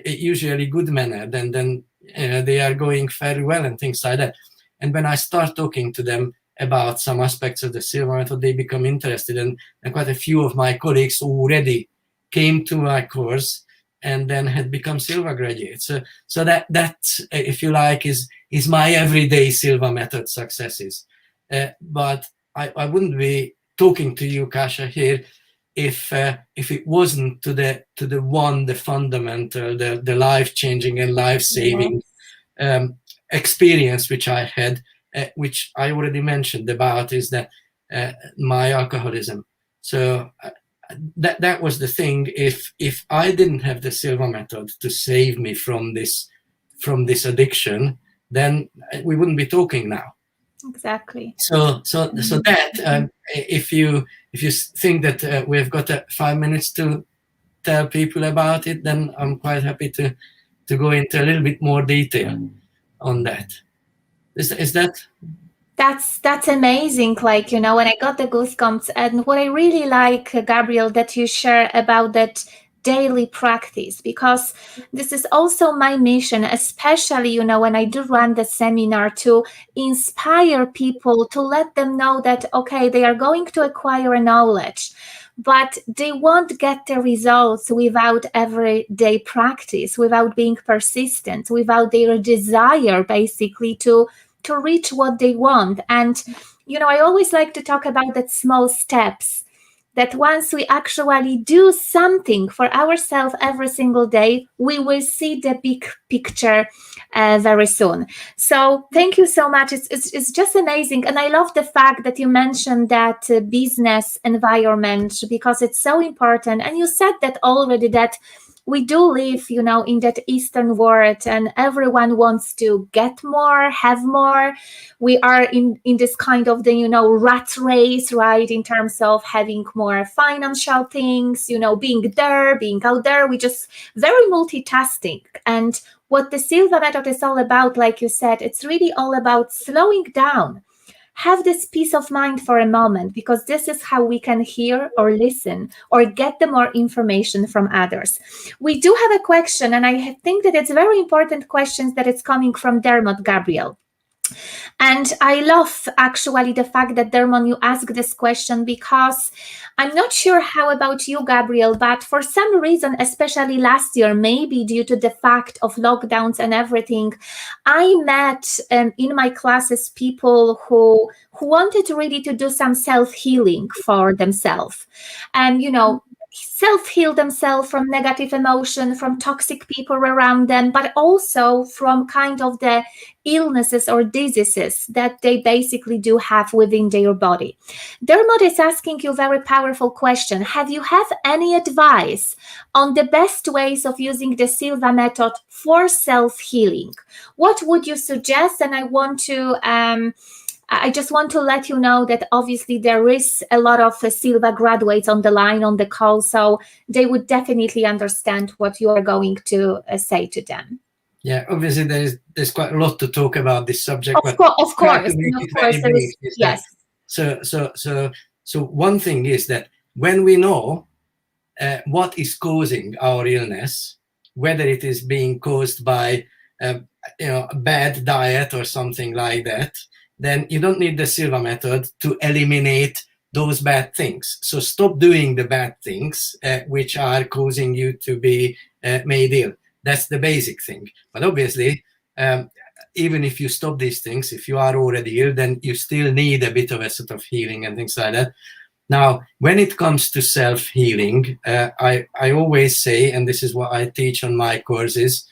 Speaker 2: usually good mannered, and then they are going very well and things like that. And when I start talking to them about some aspects of the Silva method, they become interested, and quite a few of my colleagues already came to my course and then had become Silva graduates. So that if you like, is my everyday Silva method successes. But I wouldn't be talking to you, Kasia, here if it wasn't to the fundamental, the life-changing and life-saving experience which I had, which I already mentioned about, is that my alcoholism. So that was the thing. If I didn't have the Silva method to save me from this addiction, then we wouldn't be talking now.
Speaker 1: Exactly.
Speaker 2: So that if you think that we've got 5 minutes to tell people about it, then I'm quite happy to go into a little bit more detail on that. Is that?
Speaker 1: That's amazing. Like, when I got the goosebumps, and what I really like, Gabriel, that you share about that daily practice, because this is also my mission, especially, when I do run the seminar, to inspire people, to let them know that, okay, they are going to acquire a knowledge, but they won't get the results without everyday practice, without being persistent, without their desire, basically, to reach what they want. And, I always like to talk about that small steps, that once we actually do something for ourselves every single day, we will see the big picture very soon. So thank you so much. It's just amazing. And I love the fact that you mentioned that business environment, because it's so important. And you said that already, that we do live, in that Eastern world, and everyone wants to get more, have more. We are in this kind of the, rat race, right? In terms of having more financial things, being there, being out there. We just very multitasking. And what the Silva method is all about, like you said, it's really all about slowing down. Have this peace of mind for a moment, because this is how we can hear or listen or get the more information from others. We do have a question, and I think that it's very important questions that it's coming from Dermot, Gabriel. And I love actually the fact that, Dermot, you asked this question, because I'm not sure how about you, Gabriel, but for some reason, especially last year, maybe due to the fact of lockdowns and everything, I met in my classes people who wanted really to do some self-healing for themselves. And, self-heal themselves from negative emotion, from toxic people around them, but also from kind of the illnesses or diseases that they basically do have within their body. Dermot is asking you a very powerful question. Have you have any advice on the best ways of using the Silva method for self-healing? What would you suggest? And I just want to let you know that obviously there is a lot of Silva graduates on the line on the call, so they would definitely understand what you are going to say to them.
Speaker 2: Yeah, obviously there's quite a lot to talk about this subject,
Speaker 1: Of course, yes.
Speaker 2: So one thing is that when we know what is causing our illness, whether it is being caused by a bad diet or something like that, then you don't need the Silva method to eliminate those bad things. So stop doing the bad things which are causing you to be made ill. That's the basic thing. But obviously, even if you stop these things, if you are already ill, then you still need a bit of a sort of healing and things like that. Now, when it comes to self-healing, I always say, and this is what I teach on my courses,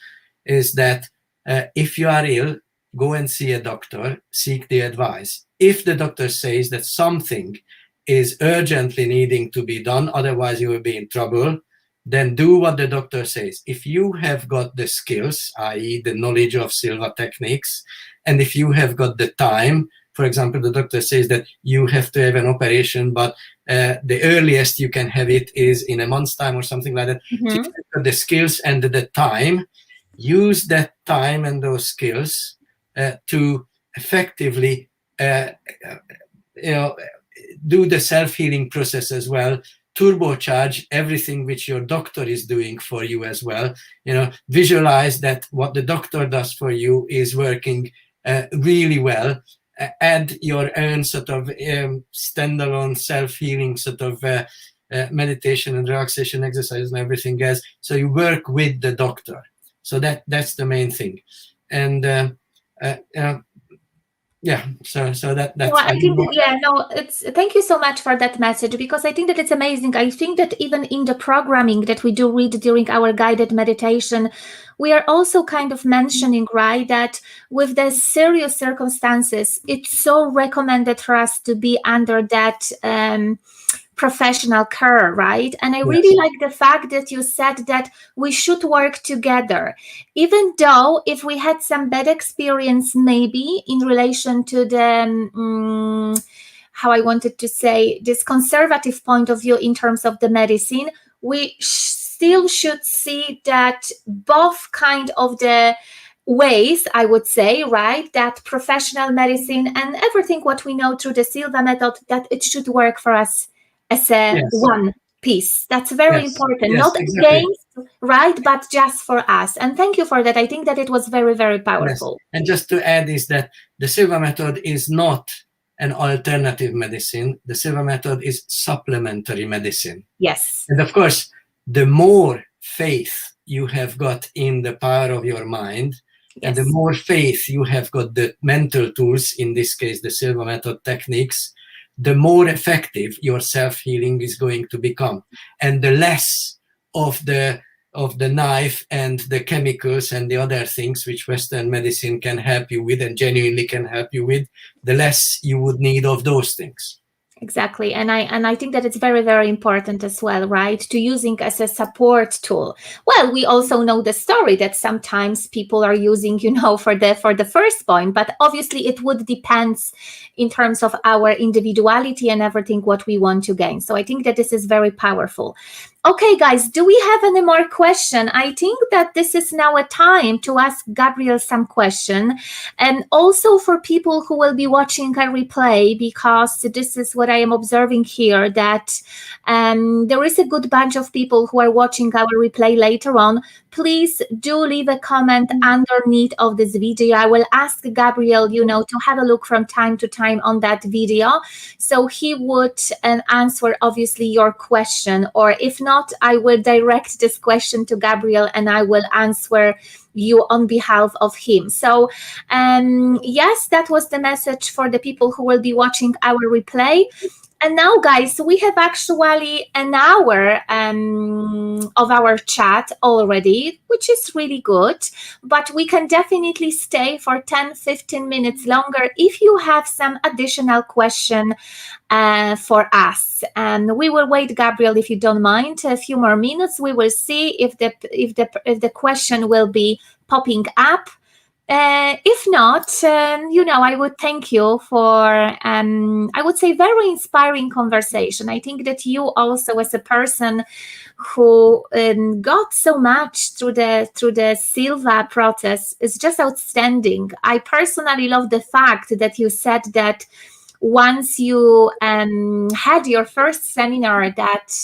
Speaker 2: is that if you are ill, go and see a doctor, seek the advice. If the doctor says that something is urgently needing to be done, otherwise you will be in trouble, then do what the doctor says. If you have got the skills, i.e. the knowledge of Silva techniques, and if you have got the time, for example, the doctor says that you have to have an operation, but the earliest you can have it is in a month's time or something like that. So if you've got the skills and the time, use that time and those skills to effectively do the self-healing process as well, turbocharge everything which your doctor is doing for you as well. Visualize that what the doctor does for you is working really well. Add your own sort of standalone self-healing sort of meditation and relaxation exercises and everything else. So you work with the doctor. So that's the main thing. And
Speaker 1: thank you so much for that message, because I think that it's amazing. I think that even in the programming that we do read during our guided meditation, we are also kind of mentioning, right, that with the serious circumstances, it's so recommended for us to be under that professional care, right? And I really like the fact that you said that we should work together, even though if we had some bad experience maybe in relation to the how I wanted to say, this conservative point of view in terms of the medicine, we still should see that both kind of the ways, I would say, right, that professional medicine and everything what we know through the Silva method, that it should work for us as a one piece. That's very important. Not against, right, but just for us. And thank you for that. I think that it was very, very powerful.
Speaker 2: And just to add is that the Silva method is not an alternative medicine. The Silva method is supplementary medicine.
Speaker 1: Yes.
Speaker 2: And of course, the more faith you have got in the power of your mind, and the more faith you have got the mental tools, in this case, the Silva method techniques, the more effective your self-healing is going to become. And the less of the knife and the chemicals and the other things which Western medicine can help you with and genuinely can help you with, the less you would need of those things.
Speaker 1: Exactly. And I think that it's very, very important as well, right, to using as a support tool. Well, we also know the story that sometimes people are using, for the first point, but obviously it would depends in terms of our individuality and everything what we want to gain. So I think that this is very powerful. Okay, guys, do we have any more question? I think that this is now a time to ask Gabriel some question, and also for people who will be watching a replay, because this is what I am observing here, that there is a good bunch of people who are watching our replay later on. Please do leave a comment underneath of this video. I will ask Gabriel, to have a look from time to time on that video, so he would answer obviously your question, or if not, I will direct this question to Gabriel and I will answer you on behalf of him. So yes, that was the message for the people who will be watching our replay. And now, guys, we have actually an hour of our chat already, which is really good. But we can definitely stay for 10-15 minutes longer if you have some additional question for us. And we will wait, Gabriel, if you don't mind, a few more minutes. We will see if the question will be popping up. If not, I would thank you for, I would say, very inspiring conversation. I think that you also, as a person who got so much through the Silva process, is just outstanding. I personally love the fact that you said that once you had your first seminar that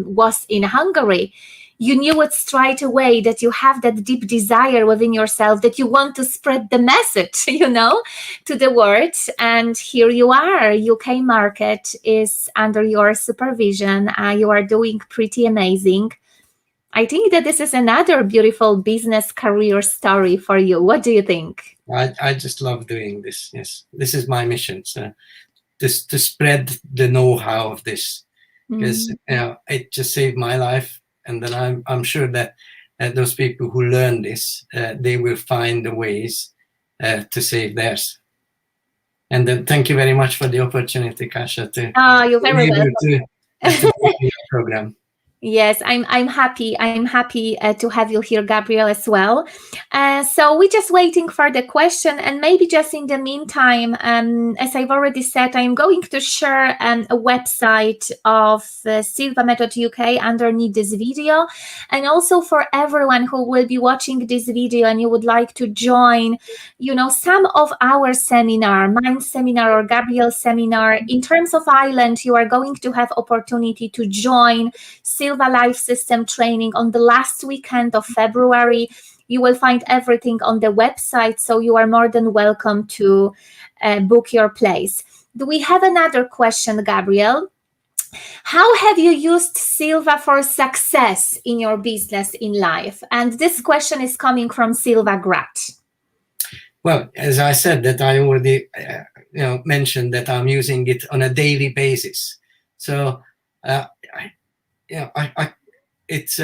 Speaker 1: was in Hungary, you knew it straight away that you have that deep desire within yourself that you want to spread the message, to the world. And here you are. UK market is under your supervision. You are doing pretty amazing. I think that this is another beautiful business career story for you. What do you think?
Speaker 2: I just love doing this. Yes, this is my mission. So to spread the know-how of this, because it just saved my life. And then I'm sure that those people who learn this, they will find the ways to save theirs. And then thank you very much for the opportunity, Kasia, to
Speaker 1: you're very welcome.
Speaker 2: to be in your program.
Speaker 1: Yes, I'm happy. I'm happy to have you here, Gabriel, as well. So we're just waiting for the question, and maybe just in the meantime, as I've already said, I'm going to share a website of Silva Method UK underneath this video, and also for everyone who will be watching this video and you would like to join, some of our seminar, mine seminar or Gabriel's seminar. In terms of Ireland, you are going to have opportunity to join Silva Life System training on the last weekend of February. You will find everything on the website, so you are more than welcome to book your place. Do we have another question, Gabriel? How have you used Silva for success in your business, in life? And this question is coming from Silva Grat.
Speaker 2: Well, as I said, that I already mentioned that I'm using it on a daily basis. So it's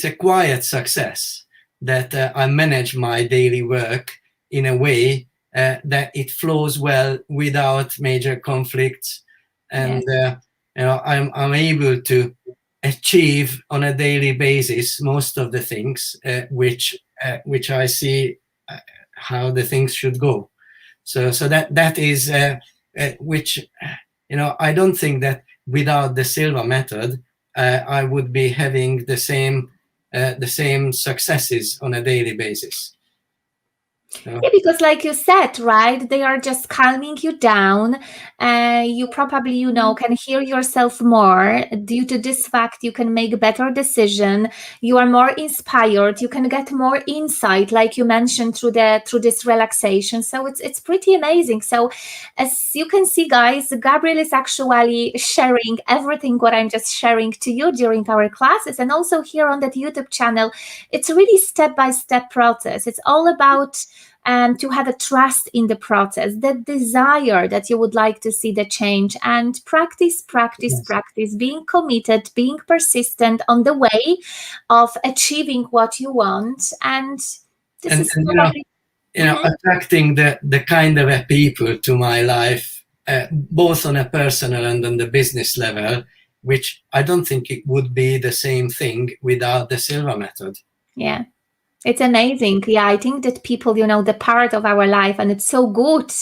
Speaker 2: a quiet success that I manage my daily work in a way that it flows well without major conflicts, and I'm able to achieve on a daily basis most of the things which I see how the things should go. So that is which I don't think that without the Silva method, I would be having the same successes on a daily basis.
Speaker 1: Yeah, because like you said, right, they are just calming you down. You probably, can hear yourself more. Due to this fact, you can make better decision. You are more inspired. You can get more insight, like you mentioned, through this relaxation. So it's pretty amazing. So as you can see, guys, Gabriel is actually sharing everything what I'm just sharing to you during our classes, and also here on that YouTube channel. It's really step-by-step process. It's all about to have a trust in the process, that desire that you would like to see the change, and practice, being committed, being persistent on the way of achieving what you want. And this is probably
Speaker 2: attracting the kind of people to my life, both on a personal and on the business level, which I don't think it would be the same thing without the Silva method.
Speaker 1: Yeah. It's amazing. Yeah, I think that people, the part of our life, and it's so good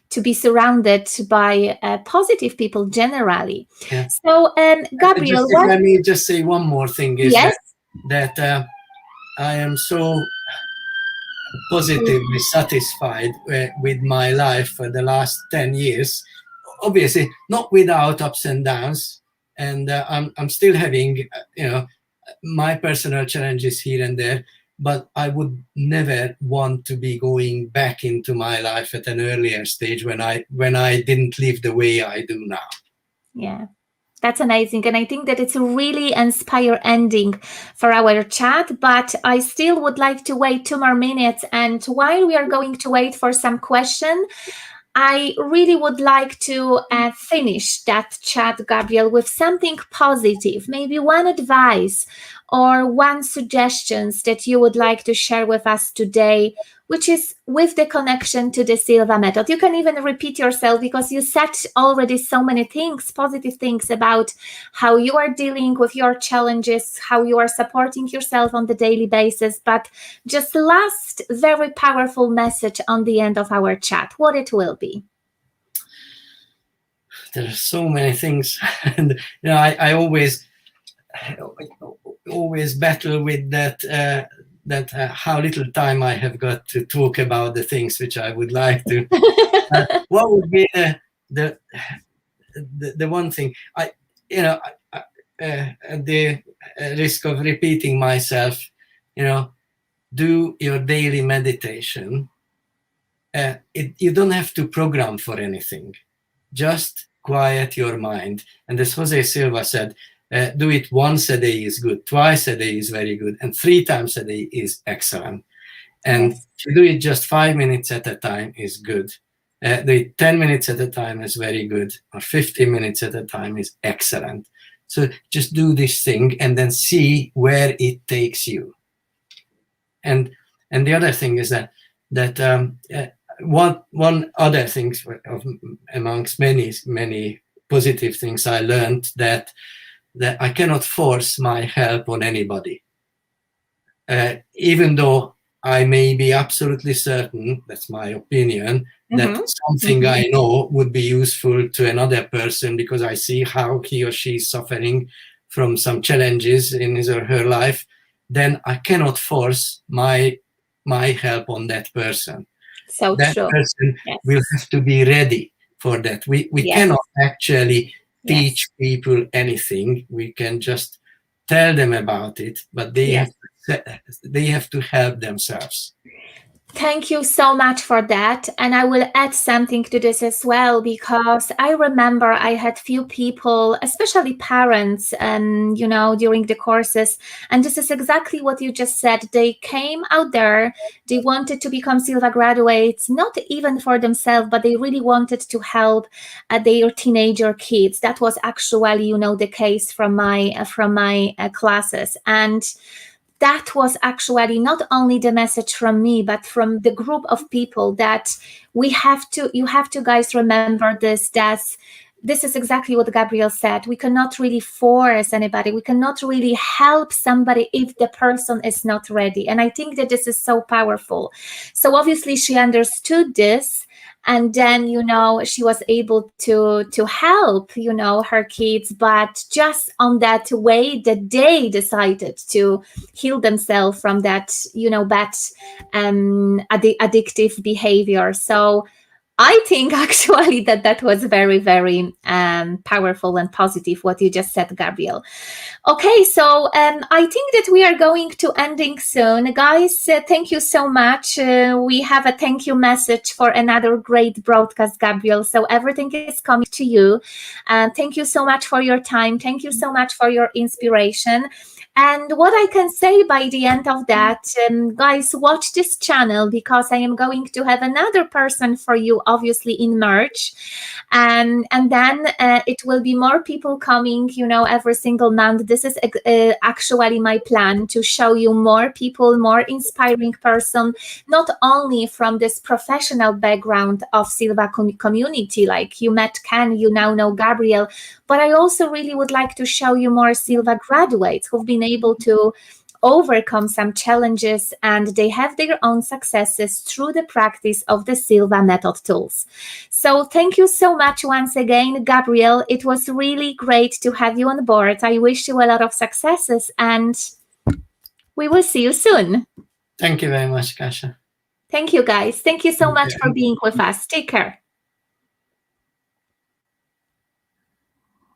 Speaker 1: to be surrounded by positive people generally.
Speaker 2: Yeah.
Speaker 1: So, Gabriel,
Speaker 2: let me just say one more thing is
Speaker 1: yes?
Speaker 2: that I am so positively satisfied with my life for the last 10 years. Obviously, not without ups and downs. And I'm still having, my personal challenges here and there. But I would never want to be going back into my life at an earlier stage when I didn't live the way I do now.
Speaker 1: Yeah, that's amazing. And I think that it's a really inspiring ending for our chat, but I still would like to wait 2 more minutes. And while we are going to wait for some question, I really would like to finish that chat, Gabriel, with something positive, maybe one advice or one suggestions that you would like to share with us today, which is with the connection to the Silva method. You can even repeat yourself because you said already so many things, positive things about how you are dealing with your challenges, how you are supporting yourself on the daily basis. But just last very powerful message on the end of our chat, what it will be.
Speaker 2: There are so many things, and I always battle with that. How little time I have got to talk about the things which I would like to. What would be the one thing at the risk of repeating myself, do your daily meditation. You don't have to program for anything. Just quiet your mind. And as Jose Silva said, do it once a day is good, twice a day is very good, and 3 times a day is excellent. And if you do it just 5 minutes at a time is good. Do it 10 minutes at a time is very good, or 15 minutes at a time is excellent. So just do this thing and then see where it takes you. And the other thing is that one other thing amongst many positive things I learned, that I cannot force my help on anybody, even though I may be absolutely certain, that's my opinion, that something I know would be useful to another person because I see how he or she is suffering from some challenges in his or her life. Then I cannot force my help on that person.
Speaker 1: So
Speaker 2: that
Speaker 1: true.
Speaker 2: person will have to be ready for that. We cannot actually teach people anything. We can just tell them about it, but they have to help themselves.
Speaker 1: Thank you so much for that. And I will add something to this as well, because I remember I had few people, especially parents, during the courses. And this is exactly what you just said. They came out there, they wanted to become Silva graduates, not even for themselves, but they really wanted to help their teenager kids. That was actually, the case from my classes. And that was actually not only the message from me, but from the group of people, that you have to guys remember this, that this is exactly what Gabriel said. We cannot really force anybody. We cannot really help somebody if the person is not ready. And I think that this is so powerful. So obviously she understood this. And then, she was able to help, her kids, but just on that way that they decided to heal themselves from that, bad addictive behavior. So I think actually that was very, very powerful and positive what you just said, Gabriel. Okay, so I think that we are going to ending soon. Guys, thank you so much. We have a thank you message for another great broadcast, Gabriel. So everything is coming to you. Thank you so much for your time. Thank you so much for your inspiration. And what I can say by the end of that, guys, watch this channel, because I am going to have another person for you, obviously, in March. And then it will be more people coming, every single month. This is actually my plan, to show you more people, more inspiring person, not only from this professional background of Silva community, like you met Ken, you now know Gabriel, but I also really would like to show you more Silva graduates who've been able to overcome some challenges, and they have their own successes through the practice of the Silva method tools. So thank you so much once again, Gabriel. It was really great to have you on board. I wish you a lot of successes, and we will see you soon.
Speaker 2: Thank you very much, Kasia.
Speaker 1: Thank you, guys. Thank you so much for being with us. Take care.